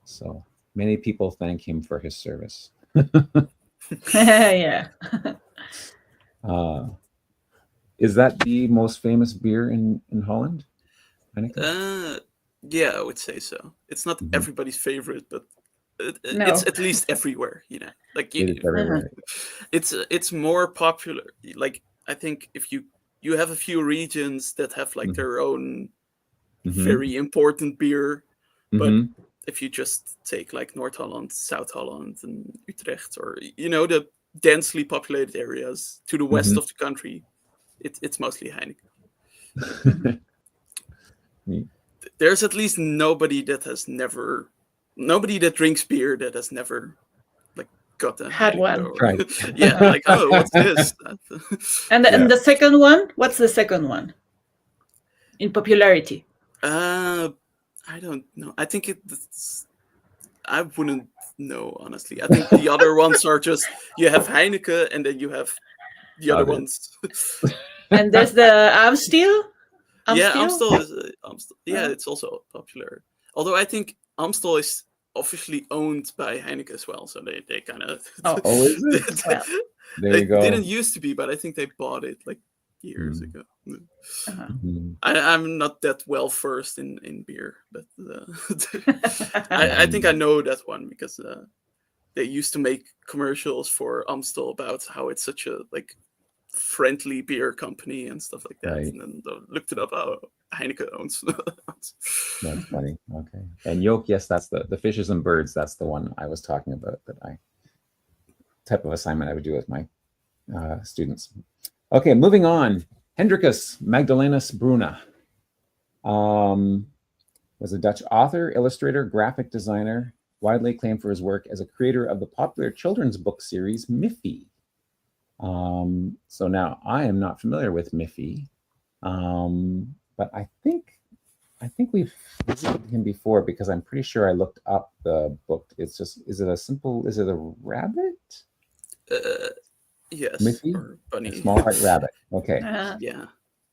So many people thank him for his service. Yeah. Is that the most famous beer in Holland? Yeah, I would say so. It's not everybody's favorite, but No. it's at least everywhere. Like It is everywhere. it's more popular. Like I think if you have a few regions that have like their own very important beer, but if you just take like North Holland, South Holland, and Utrecht, or the densely populated areas to the west of the country, it's mostly Heineken. There's at least nobody that drinks beer that has never like got a Had Heineken one. Right. Yeah, like, oh, what's this? And the second one? What's the second one in popularity? I don't know. I think I wouldn't know, honestly. I think the other ones are just, you have Heineken and then you have the other ones. And there's the Amstel? Yeah, Amstel is Amstel. Yeah, it's also popular. Although I think Amstel is officially owned by Heineken as well, so they kind of. Oh, is it? Well, there you go. Didn't used to be, but I think they bought it like years ago. I'm not that well versed in beer, but I think I know that one because they used to make commercials for Amstel about how it's such a like friendly beer company and stuff like that. Right. And then looked it up. Oh, Heineken owns. That's funny. Okay. And yolk, yes, that's the fishes and birds. That's the one I was talking about. Type of assignment I would do with my students. Okay, moving on. Hendrikus Magdalenus Bruna was a Dutch author, illustrator, graphic designer, widely acclaimed for his work as a creator of the popular children's book series Miffy. So now I am not familiar with Miffy, but I think we've visited him before because I'm pretty sure I looked up the book. It's just, is it a rabbit? Yes. Miffy? Or bunny. A small white rabbit. Okay. Yeah.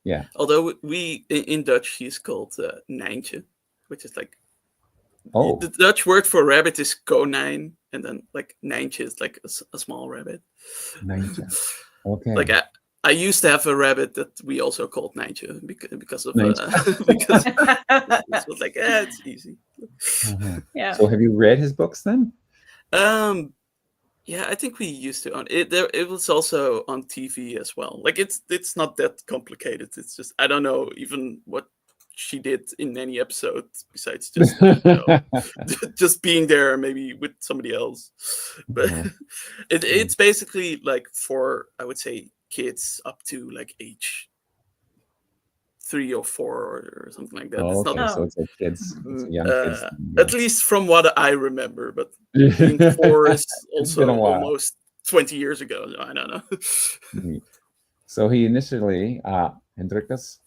Yeah. Although we in Dutch he's called Nijntje, which is like the Dutch word for rabbit is konijn, and then like Nijntje is like a small rabbit. Nijntje. Okay. Like I used to have a rabbit that we also called Nijntje because of because it was like it's easy. Yeah. So have you read his books then? Yeah, I think we used to on it. It was also on TV as well. Like it's not that complicated. It's just I don't know even what she did in any episode besides just just being there maybe with somebody else. But it's basically like for I would say kids up to like age 3 or 4 or something like that. Oh, It's okay. not, So it's a kids, it's a young kids. at least from what I remember. But I think 4 is It's been a also while. almost 20 years ago. I don't know. So he initially, Hendrikus,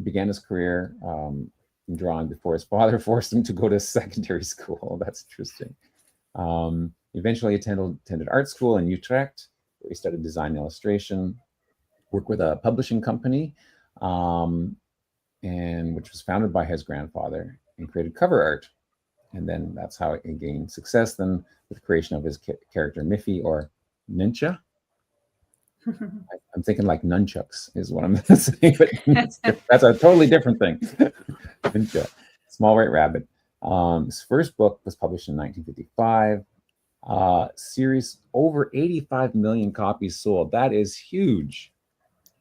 began his career in drawing before his father forced him to go to secondary school. That's interesting. Eventually attended art school in Utrecht, where he studied design and illustration, worked with a publishing company, and which was founded by his grandfather, and created cover art. And then that's how he gained success then with the creation of his character Miffy, or Ninja. I'm thinking like nunchucks is what I'm saying, but that's a totally different thing. Ninja, Small White Rabbit. His first book was published in 1955. Series over 85 million copies sold. That is huge.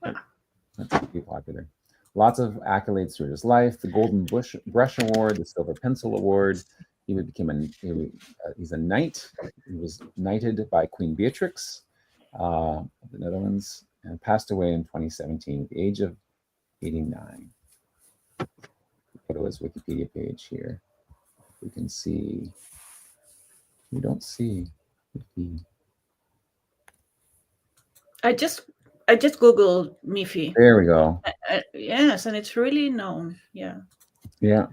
That's pretty popular. Lots of accolades through his life: the Golden Brush Award, the Silver Pencil Award. He's a knight. He was knighted by Queen Beatrix of the Netherlands, and passed away in 2017 at the age of 89. Go to his Wikipedia page here. We can see. We don't see. I just googled Miffy. There we go. Yes, and it's really known. Yeah. Yeah.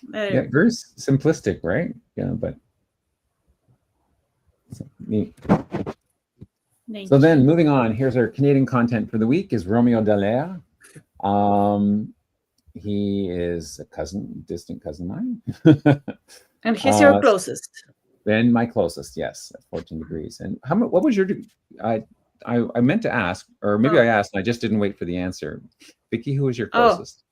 Very simplistic, right? Yeah, but neat. So then, moving on, here's our Canadian content for the week: is Romeo Dallaire. He is a distant cousin of mine. And he's your closest. Then my closest, yes, at 14 degrees. And what was your? I meant to ask, or maybe I asked, and I just didn't wait for the answer. Vicki, who is your closest?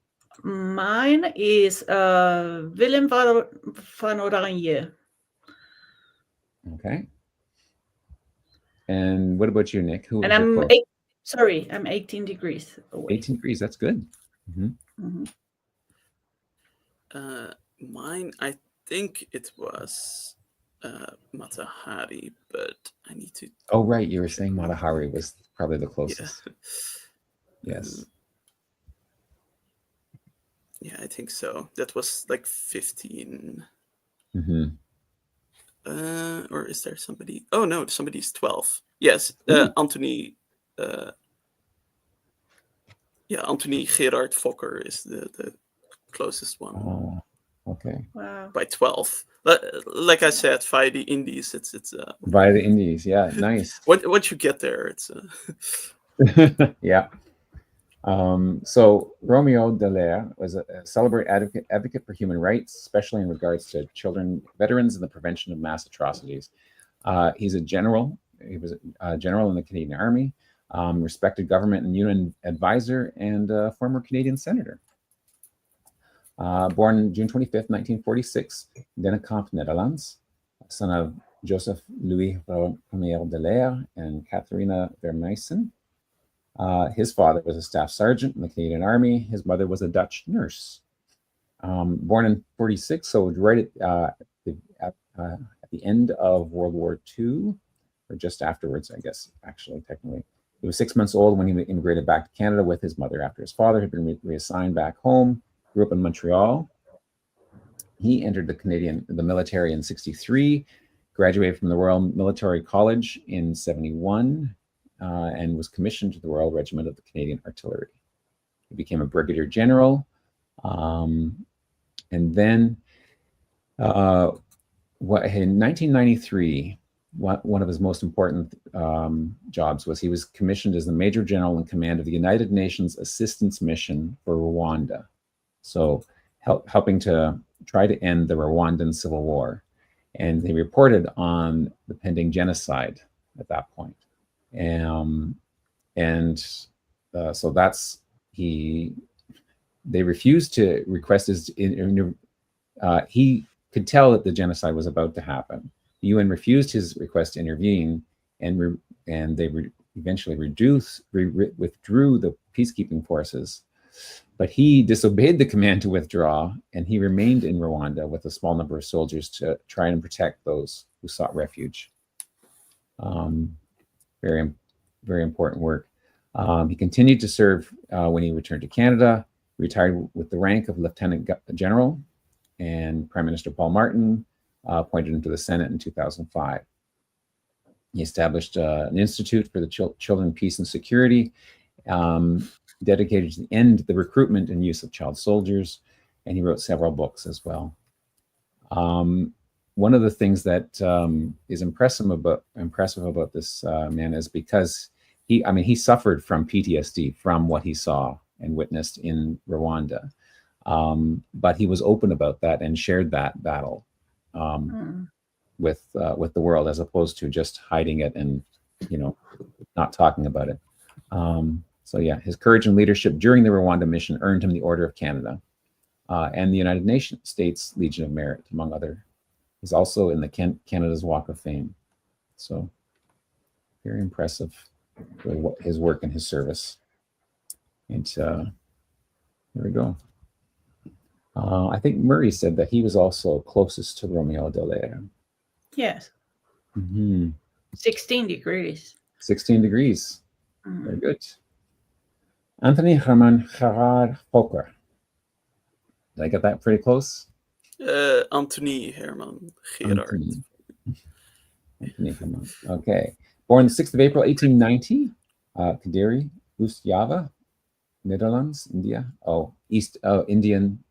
Mine is Willem van Oranje. Okay. And what about you, Nick? And I'm 18 degrees away. 18 degrees, that's good. Mine, I think it was Matahari, but I need to. Oh, right. You were saying Matahari was probably the closest. Yeah. Yes. Yeah, I think so. That was like 15. Or is there somebody? Oh no, somebody's 12. Yes, Anthony. Anthony Gerard Fokker is the closest one. Oh, okay. Wow. By 12. Like I said, via the Indies, it's via the Indies. Yeah, nice. Once you get there, it's yeah. So Romeo Dallaire was a celebrated advocate for human rights, especially in regards to children, veterans, and the prevention of mass atrocities. He's a general. He was a general in the Canadian Army, respected government and UN advisor, and former Canadian senator. Born June 25th, 1946, in Dennekamp, Netherlands, son of Joseph Louis Romeo Dallaire and Catharina Vermeysen. His father was a staff sergeant in the Canadian Army. His mother was a Dutch nurse. Born in 46, so right at the end of World War II, or just afterwards, I guess, actually, technically. He was 6 months old when he immigrated back to Canada with his mother after his father had been reassigned back home. Grew up in Montreal. He entered the military in 1963, graduated from the Royal Military College in 1971, and was commissioned to the Royal Regiment of the Canadian Artillery. He became a brigadier general, and then in 1993, one of his most important jobs was he was commissioned as the Major General in command of the United Nations Assistance Mission for Rwanda. So helping to try to end the Rwandan Civil War. And they reported on the pending genocide at that point. So that's they refused to request his. He could tell that the genocide was about to happen. The UN refused his request to intervene, and they eventually withdrew the peacekeeping forces. But he disobeyed the command to withdraw, and he remained in Rwanda with a small number of soldiers to try and protect those who sought refuge. Very, very important work. He continued to serve when he returned to Canada, retired with the rank of Lieutenant General, and Prime Minister Paul Martin appointed him to the Senate in 2005. He established an institute for the children, peace, and security, dedicated to the end the recruitment and use of child soldiers, and he wrote several books as well. One of the things that is impressive about this man is because he suffered from PTSD from what he saw and witnessed in Rwanda, but he was open about that and shared that battle with the world, as opposed to just hiding it and not talking about it. So yeah, his courage and leadership during the Rwanda mission earned him the Order of Canada and the United States Legion of Merit, among other. He's also in the Canada's Walk of Fame. So very impressive, his work and his service. And there we go. I think Murray said that he was also closest to Romeo Dallaire. Yes. 16 degrees. 16 degrees. Very good. Anthony Herman Gerard Fokker. Did I get that pretty close? Anthony Herman Gerard. Anthony Herman. Okay. Born the 6th of April, 1890. Kadiri, Oost-Java, Netherlands, India.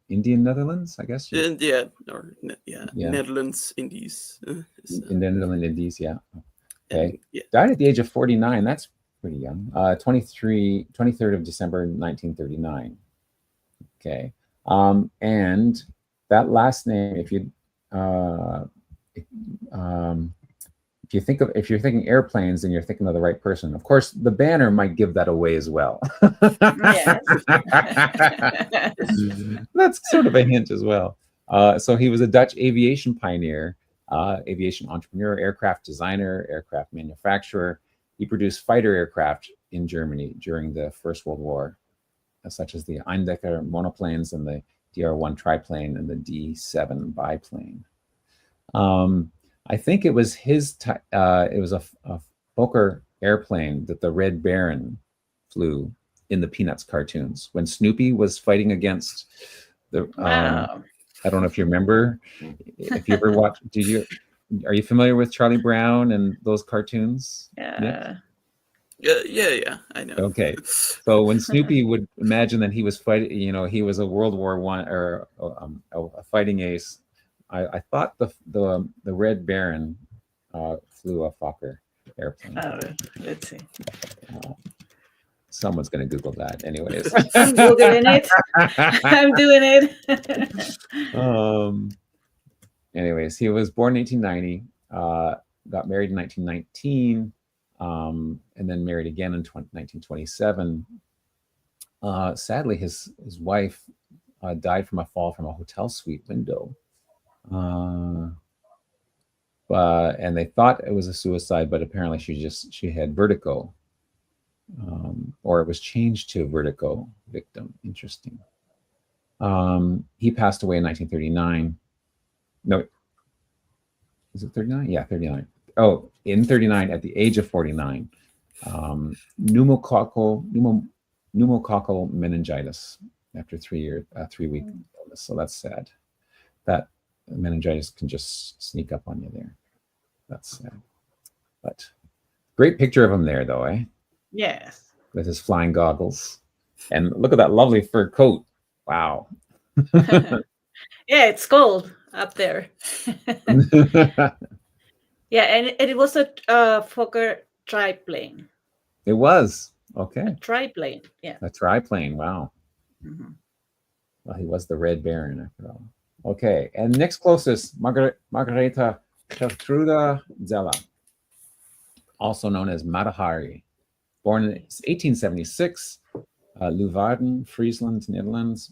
Indian Netherlands, I guess. Netherlands, Indies. In the Netherlands, Indies, yeah. Okay. Yeah. Died at the age of 49. That's pretty young. 23rd of December, 1939. Okay. And that last name, if you're thinking airplanes and you're thinking of the right person, of course, the banner might give that away as well. Yes. That's sort of a hint as well. So he was a Dutch aviation pioneer, aviation entrepreneur, aircraft designer, aircraft manufacturer. He produced fighter aircraft in Germany during the First World War, such as the Eindecker monoplanes and the DR-1 triplane and the D-7 biplane. I think it was his. It was a Fokker airplane that the Red Baron flew in the Peanuts cartoons when Snoopy was fighting against the. Wow. I don't know if you remember. If you ever watched, are you familiar with Charlie Brown and those cartoons? Yeah. Yeah, I know. Okay, so when Snoopy would imagine that he was fighting, he was a World War I or a fighting ace. I thought the Red Baron flew a Fokker airplane. Oh, let's see. Someone's going to Google that, anyways. I'm Googling it. I'm doing it. Anyways, he was born in 1890, got married in 1919, and then married again in 1927. Sadly, his wife died from a fall from a hotel suite window. And they thought it was a suicide, but apparently she had vertigo, or it was changed to vertigo victim. Interesting. He passed away in 1939. No, is it 39? Yeah, 39. Oh, in 39 at the age of 49. Pneumococcal meningitis after 3-week illness. So that's sad. That meningitis can just sneak up on you there. That's sad. But great picture of him there, though, eh? Yes. With his flying goggles. And look at that lovely fur coat. Wow. Yeah, it's cold up there. Yeah, and it was a Fokker triplane. It was. Okay. A triplane, yeah. A triplane, wow. Mm-hmm. Well, he was the Red Baron after all. Okay, and next closest, Margareta Gertruda Zella, also known as Matahari, born in 1876, Leeuwarden, Friesland, Netherlands,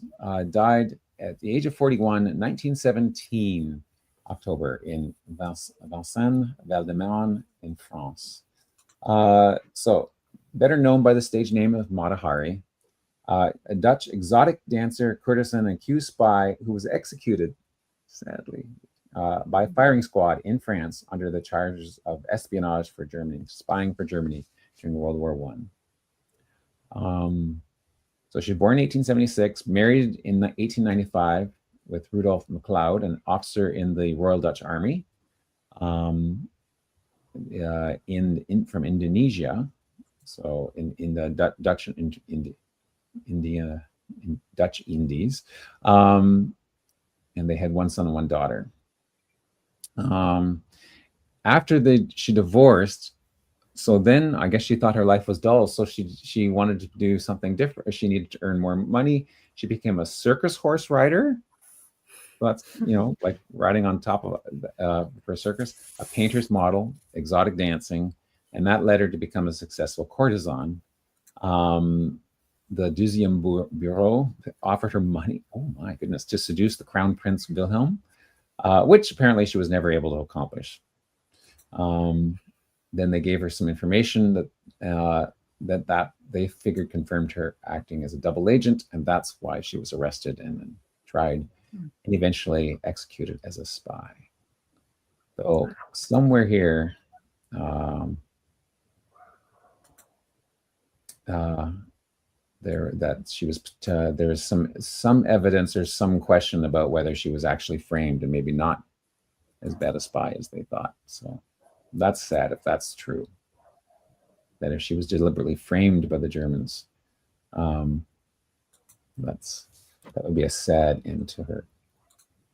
died at the age of 41 in 1917, October, in Vincennes, Val-de-Marne in France. So, better known by the stage name of Matahari, a Dutch exotic dancer, courtesan, and Q spy who was executed, sadly, by a firing squad in France under the charges of espionage for Germany, spying for Germany during World War I. So she was born in 1876, married in 1895 with Rudolph MacLeod, an officer in the Royal Dutch Army, from Indonesia. So in the Dutch in Dutch Indies, and they had one son and one daughter. After she divorced, so then I guess she thought her life was dull, so she wanted to do something different. She needed to earn more money. She became a circus horse rider. That's, like riding on top of for a circus, a painter's model, exotic dancing, and that led her to become a successful courtesan. The Deuxième Bureau offered her money, oh my goodness, to seduce the Crown Prince Wilhelm, which apparently she was never able to accomplish. Then they gave her some information that they figured confirmed her acting as a double agent, and that's why she was arrested and then tried and eventually executed as a spy. So somewhere here, that she was there's some evidence or some question about whether she was actually framed and maybe not as bad a spy as they thought. So that's sad if that's true, that if she was deliberately framed by the Germans, that would be a sad end to her.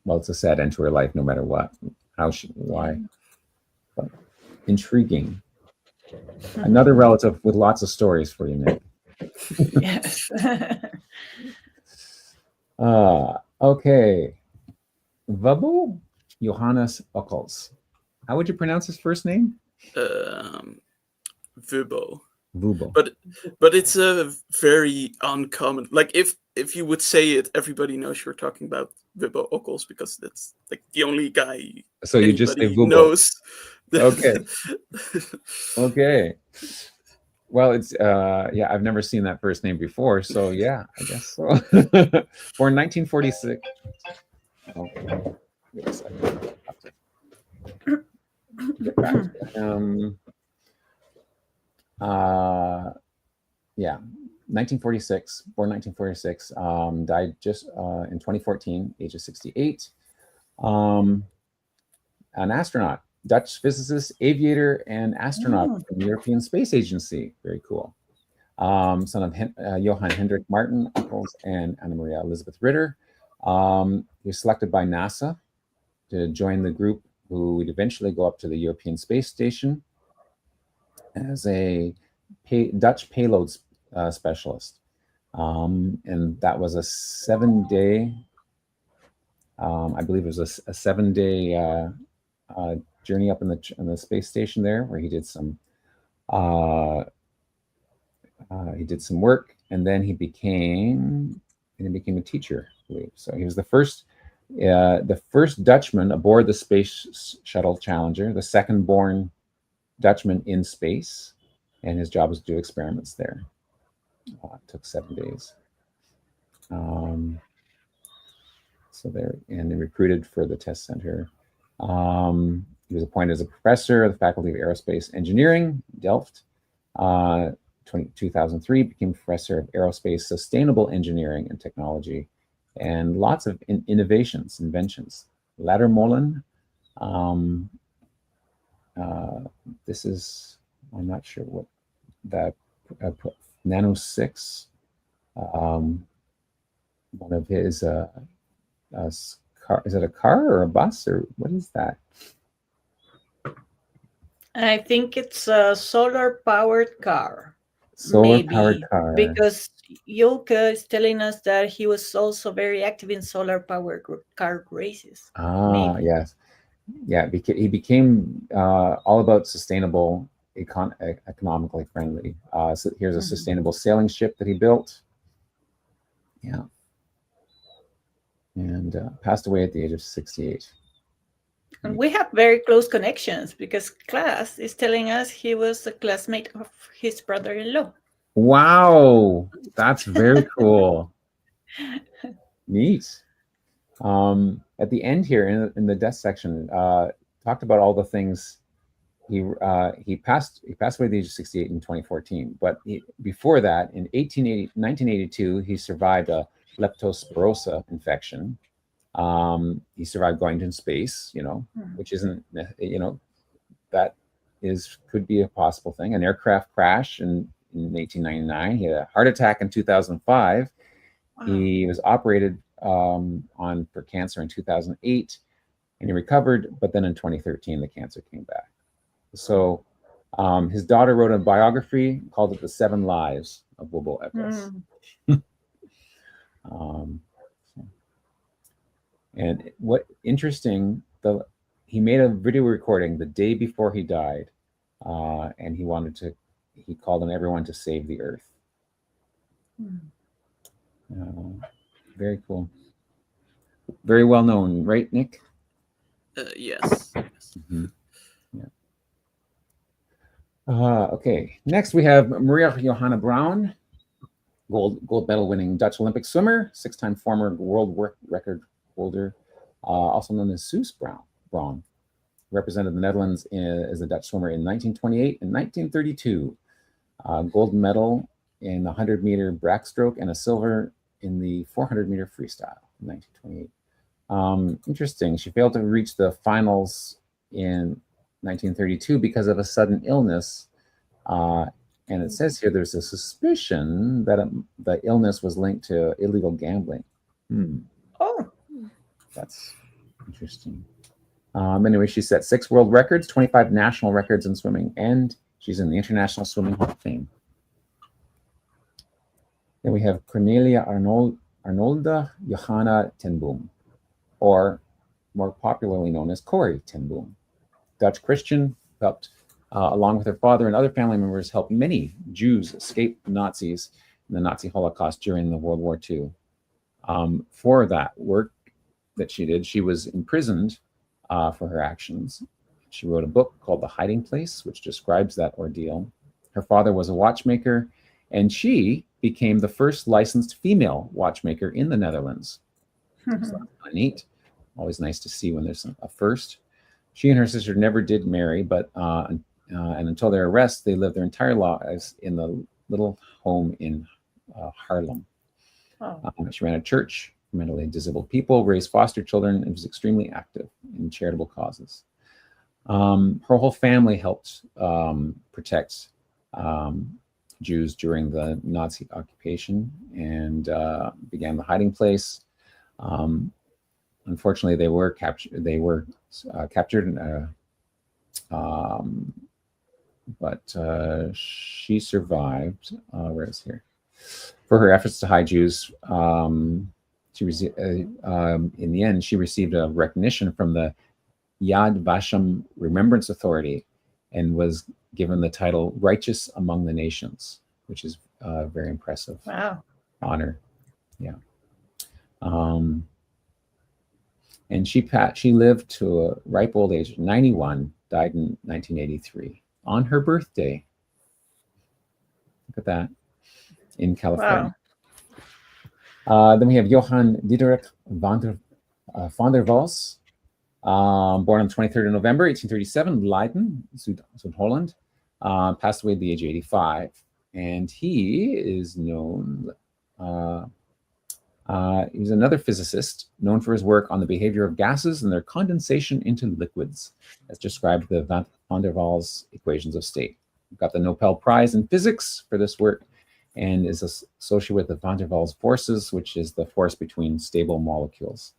Well, it's a sad end to her life no matter what. Why? But intriguing. Another relative with lots of stories for you, Nick. Yes. Okay. Vabo Johannes Ockels. How would you pronounce his first name? Vubo. Vubo. But it's a very uncommon. Like if you would say it, everybody knows you're talking about Vubo Ockels, because that's like the only guy. So you just say Vubo. Knows. Okay. Okay. Well, it's I've never seen that first name before, so yeah, I guess so. Born 1946. Okay. Wait a second. Get back to him. 1946, born 1946, died just in 2014, age of 68. An astronaut, Dutch physicist, aviator, and astronaut from the European Space Agency. Very cool. Son of Johann Hendrik Martin Ockels and Anna Maria Elizabeth Ritter. He was selected by NASA to join the group who would eventually go up to the European Space Station as a Dutch payload specialist. And that was a 7-day, I believe it was a 7-day journey up in the space station there, where he did some work, and then he became a teacher, I believe. So he was the first Dutchman aboard the Space Shuttle Challenger, the second born Dutchman in space, and his job was to do experiments there. It took 7 days. So there, and they recruited for the test center. He was appointed as a professor of the Faculty of Aerospace Engineering, Delft. 2003, became professor of aerospace sustainable engineering and technology, and lots of inventions. Laddermolen. This is, I'm not sure what that, Nano 6. One of his car, is it a car or a bus, or what is that? I think it's a solar-powered car. Solar-powered car. Because Yulka is telling us that he was also very active in solar-powered car races. Maybe. Yes. Yeah, he became all about sustainable, economically friendly. So here's a sustainable sailing ship that he built. Yeah. And passed away at the age of 68. And we have very close connections, because Klaas is telling us he was a classmate of his brother-in-law. Wow, that's very cool. Neat. At the end here in the death section, talked about all the things he passed away at the age of 68 in 2014. But before that, in 1982, he survived a leptospirosis infection. He survived going into space, which isn't, that could be a possible thing. An aircraft crash in 1899. He had a heart attack in 2005. Wow. He was operated for cancer in 2008, and he recovered. But then in 2013, the cancer came back. So his daughter wrote a biography, called it "The 7 Lives of Bobo Ebers." And what interesting, he made a video recording the day before he died, and he called on everyone to save the earth. Very cool. Very well known, right, Nick? Yes. Mm-hmm. Yeah. Okay. Next, we have Maria Johanna Braun, gold medal winning Dutch Olympic swimmer, 6-time former world record holder, also known as Suus Braun. Represented the Netherlands as a Dutch swimmer in 1928 and 1932. Gold medal in the 100-meter backstroke and a silver in the 400-meter freestyle in 1928. Interesting. She failed to reach the finals in 1932 because of a sudden illness. And it says here there's a suspicion that the illness was linked to illegal gambling. Oh, that's interesting. Anyway, she set 6 world records, 25 national records in swimming, and she's in the International Swimming Hall of Fame. Then we have Cornelia Arnolda Johanna ten Boom, or more popularly known as Corrie ten Boom. Dutch Christian, helped, along with her father and other family members, helped many Jews escape the Nazis in the Nazi Holocaust during the World War II. For that work that she did, she was imprisoned for her actions. She wrote a book called The Hiding Place, which describes that ordeal. Her father was a watchmaker, and she became the first licensed female watchmaker in the Netherlands. So that's kind of neat. Always nice to see when there's a first. She and her sister never did marry, but and until their arrest, they lived their entire lives in the little home in Haarlem. She ran a church for mentally disabled people, raised foster children, and was extremely active in charitable causes. Her whole family helped protect Jews during the Nazi occupation and began the Hiding Place. Unfortunately, they were captured. But she survived. Where is here? For her efforts to hide Jews, she received. In the end, she received a recognition from the Yad Vashem Remembrance Authority, and was given the title "Righteous Among the Nations," which is a very impressive honor. Yeah. And she lived to a ripe old age, 91, died in 1983 on her birthday. Look at that, in California. Wow. Then we have Johan Diederik van der Waals, born on the 23rd of November, 1837, Leiden, Zuid-Holland, passed away at the age of 85. And he is known, he was another physicist known for his work on the behavior of gases and their condensation into liquids, as described the van der Waals equations of state. He got the Nobel Prize in physics for this work and is associated with the van der Waals forces, which is the force between stable molecules.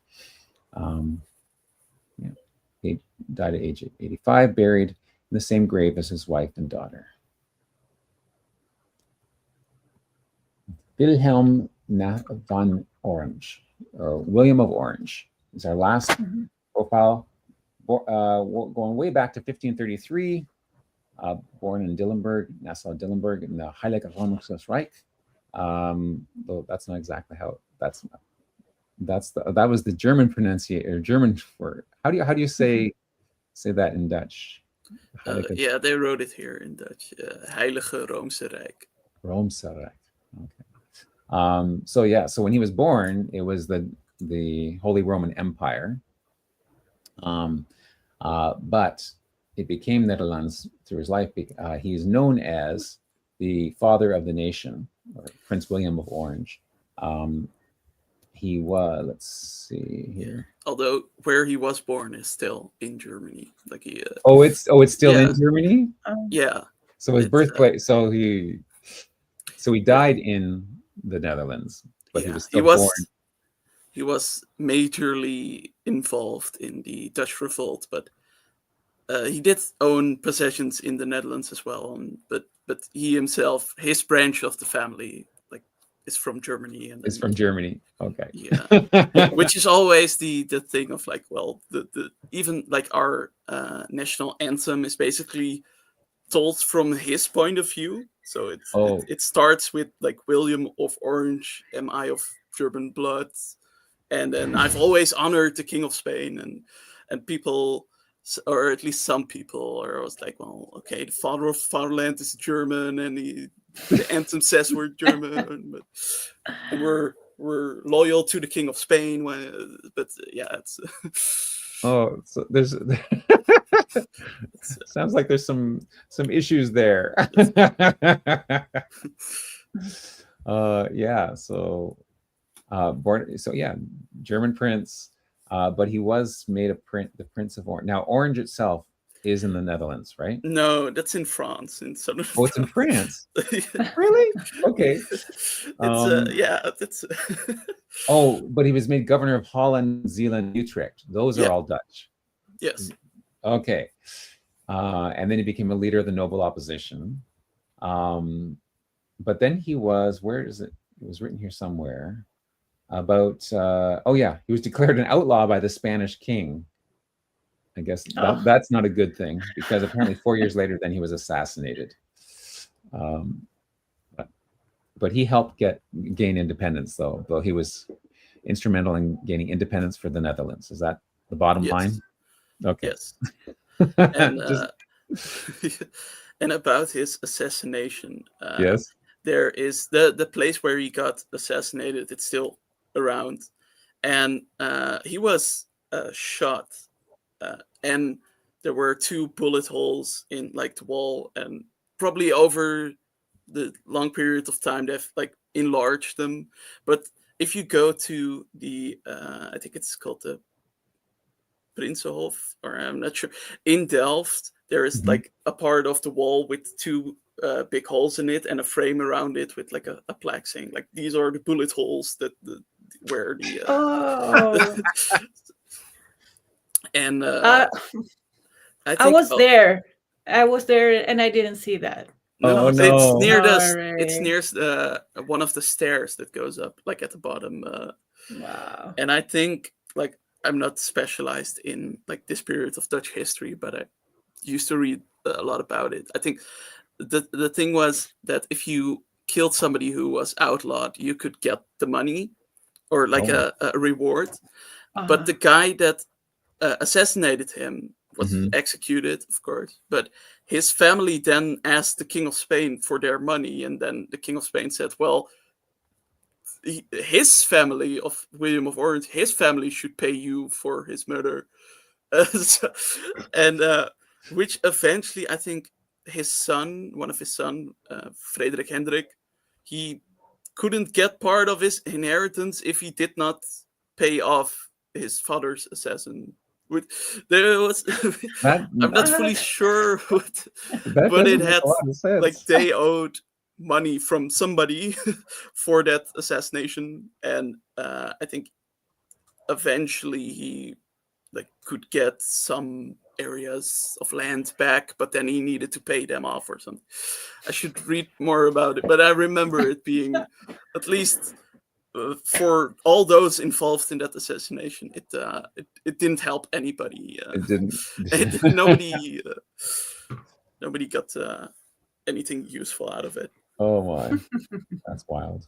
He died at age 85, buried in the same grave as his wife and daughter. Wilhelm van Orange, or William of Orange, is our last profile. Going way back to 1533, born in Dillenburg, Nassau-Dillenburg, in the Heilige Römisches Reich. Though that's not exactly how that was the German pronunciation, or German for how do you say that in Dutch? Yeah, they wrote it here in Dutch. Heilige Roomse Rijk. Roomse Rijk. Okay. So when he was born, it was the Holy Roman Empire. But it became Netherlands through his life. He is known as the father of the nation, or Prince William of Orange. He was, let's see here. Although where he was born is still in Germany. Like he. It's still in Germany. Yeah. So his birthplace. So he died in the Netherlands, but he was still born. He was majorly involved in the Dutch revolt, but he did own possessions in the Netherlands as well. But he himself, his branch of the family, like, is from Germany. And it's from Germany. Okay. Yeah. Which is always the thing of like, well, the even like our national anthem is basically told from his point of view. So it starts with like William of Orange, am I of German blood? And then I've always honored the King of Spain, and people, or at least some people, are always like, well, okay, the father of fatherland is German, and the anthem says we're German, and we're loyal to the King of Spain. But yeah, it's. So there's. Sounds like there's some issues there. Yeah. So. German prince, but he was made the Prince of Orange. Now, Orange itself is in the Netherlands, right? No, that's in France. In southern it's in France. Really? Okay. It's but he was made governor of Holland, Zeeland, Utrecht. Those are all Dutch. Yes. Okay. And then he became a leader of the noble opposition. But then he was, where is it? It was written here somewhere. About he was declared an outlaw by the Spanish king. I guess that's not a good thing, because apparently 4 years later then he was assassinated. But he helped gain independence, though he was instrumental in gaining independence for the Netherlands. Is that the bottom line? Okay. Yes. And and about his assassination, yes, there is the place where he got assassinated. It's still around, and he was shot, and there were 2 bullet holes in like the wall, and probably over the long period of time they've like enlarged them. But if you go to the I think it's called the Prinsenhof, or I'm not sure, in Delft, there is like a part of the wall with 2 big holes in it and a frame around it with like a plaque saying like, these are the bullet holes that where the and I was there and I didn't see that. No, it's near it's near one of the stairs that goes up, like at the bottom. Wow. And I think, like, I'm not specialized in like this period of Dutch history, but I used to read a lot about it. I think the thing was that if you killed somebody who was outlawed, you could get the money or like a reward. But the guy that assassinated him was executed, of course. But his family then asked the King of Spain for their money, and then the King of Spain said, well, his family of William of Orange, his family should pay you for his murder. Which eventually, I think one of his son, Frederik Hendrik, he couldn't get part of his inheritance if he did not pay off his father's assassin. I'm not fully sure but it had like they owed money from somebody for that assassination, and I think eventually he like could get some areas of land back, but then he needed to pay them off or something. I should read more about it, but I remember it being, at least for all those involved in that assassination, it didn't help anybody. It didn't. Nobody got anything useful out of it. Oh my, that's wild.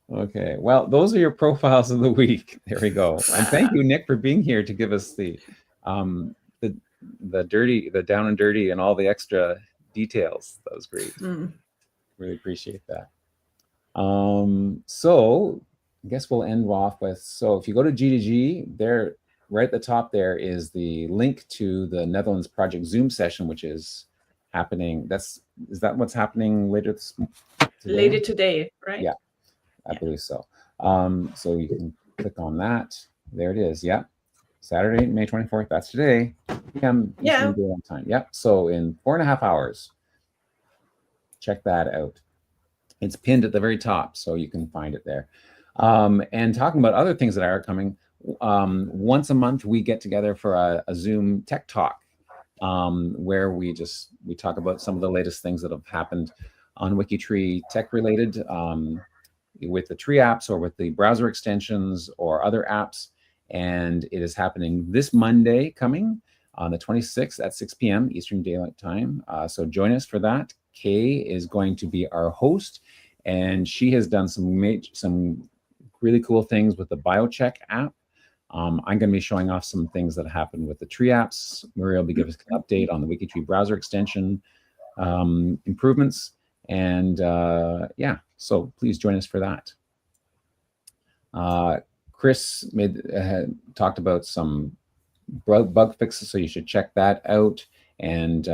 Okay, well, those are your profiles of the week. There we go. And thank you, Nick, for being here to give us the dirty, the down and dirty, and all the extra details. That was great. Really appreciate that. So I guess we'll end off with, so if you go to G2G, there right at the top there is the link to the Netherlands Project Zoom session, which is happening. Is that what's happening later today? Later today, right? Yeah, I believe so. So you can click on that. There it is. Yeah. Saturday, May 24th. That's today. p.m. Eastern Daylight Time. Yep. So in 4.5 hours. Check that out. It's pinned at the very top, so you can find it there. And talking about other things that are coming, once a month we get together for a Zoom tech talk, where we talk about some of the latest things that have happened on WikiTree tech related, with the Tree apps or with the browser extensions or other apps. And it is happening this Monday coming on the 26th at 6 p.m. Eastern Daylight Time. So join us for that. Kay is going to be our host, and she has done some really cool things with the BioCheck app. I'm going to be showing off some things that happened with the Tree apps. Maria will be giving us an update on the WikiTree browser extension improvements. And yeah, so please join us for that. Chris talked about some bug fixes, so you should check that out. And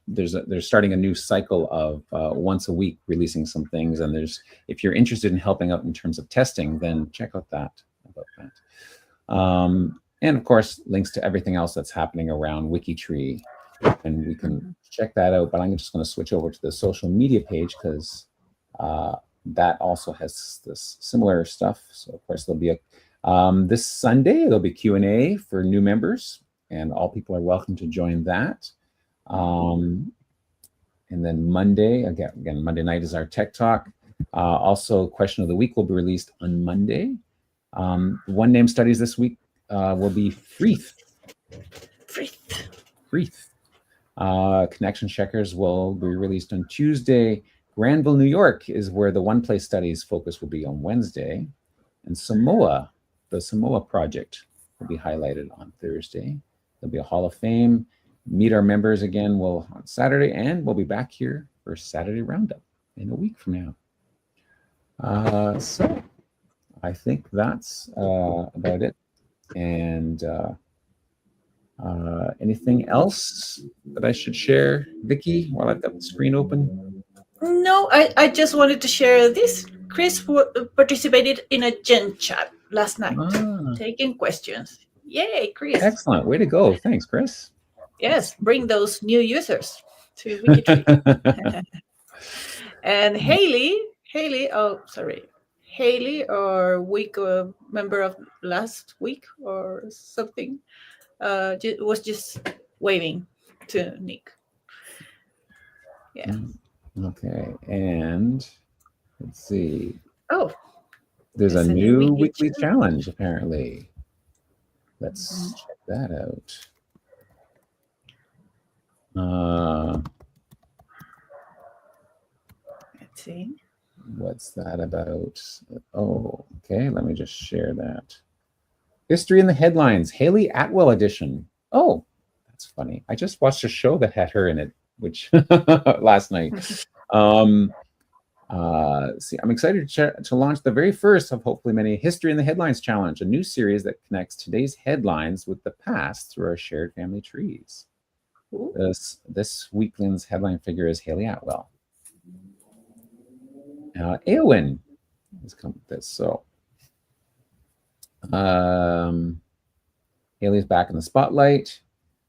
they're starting a new cycle of once a week releasing some things. And if you're interested in helping out in terms of testing, then check out that. And of course, links to everything else that's happening around WikiTree, and we can check that out. But I'm just going to switch over to the social media page because that also has this similar stuff. So of course there'll be this Sunday there'll be Q&A for new members, and all people are welcome to join that. And then Monday, again, Monday night is our tech talk. Also, question of the week will be released on Monday. One name studies this week will be Freeth. Connection checkers will be released on Tuesday. Granville, New York is where the One Place Studies focus will be on Wednesday. And Samoa, the Samoa project will be highlighted on Thursday. There'll be a Hall of Fame. Meet our members again on Saturday, and we'll be back here for Saturday Roundup in a week from now. So I think that's about it. And anything else that I should share, Vicki, while I've got the screen open? No, I just wanted to share this. Chris participated in a Gen chat last night, taking questions. Yay, Chris. Excellent. Way to go. Thanks, Chris. Yes, bring those new users to WikiTree. And Haley, or week member of last week or something, was just waving to Nick. Yeah. Okay, and let's see. Oh, there's a new weekly challenge apparently. Let's check that out. Let's see. What's that about? Oh, okay. Let me just share that. History in the Headlines, Haley Atwell edition. Oh, that's funny. I just watched a show that had her in it, which last night. See, I'm excited to launch the very first of hopefully many History in the Headlines challenge, a new series that connects today's headlines with the past through our shared family trees. This weekend's headline figure is Haley Atwell. Eowyn has come with this. So Haley's back in the spotlight.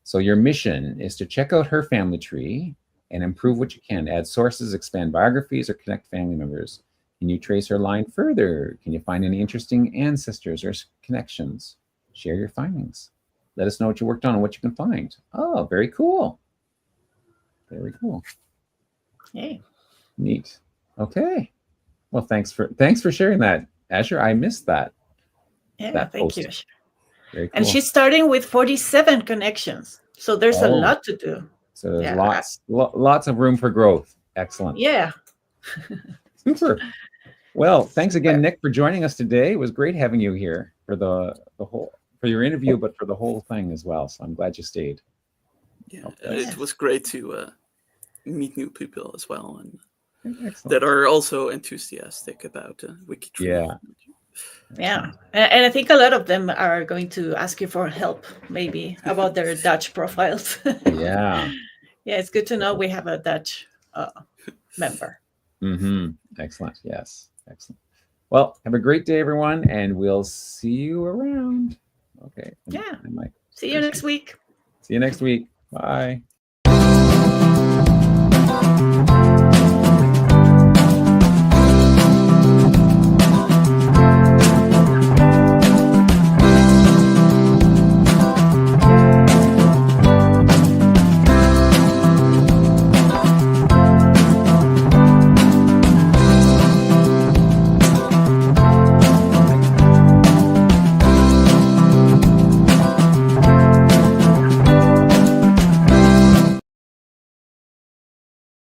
So your mission is to check out her family tree and improve what you can. Add sources, expand biographies, or connect family members. Can you trace her line further? Can you find any interesting ancestors or connections? Share your findings. Let us know what you worked on and what you can find. Oh, very cool. Very cool. Yay. Neat. Okay. Well, thanks for sharing that, Asher. I missed that. Yeah, thank you. Very cool. And she's starting with 47 connections. So there's a lot to do. So there's lots of room for growth. Excellent. Yeah. Super. Well, thanks again, Nick, for joining us today. It was great having you here for for your interview, but for the whole thing as well. So I'm glad you stayed. Yeah, it was great to meet new people as well, and that are also enthusiastic about WikiTree. Yeah, and I think a lot of them are going to ask you for help, maybe about their Dutch profiles. Yeah. Yeah, it's good to know we have a Dutch member. Excellent. Yes. Excellent. Well, have a great day, everyone, and we'll see you around. Okay. Yeah. Mike. See you next week. See you next week. Bye.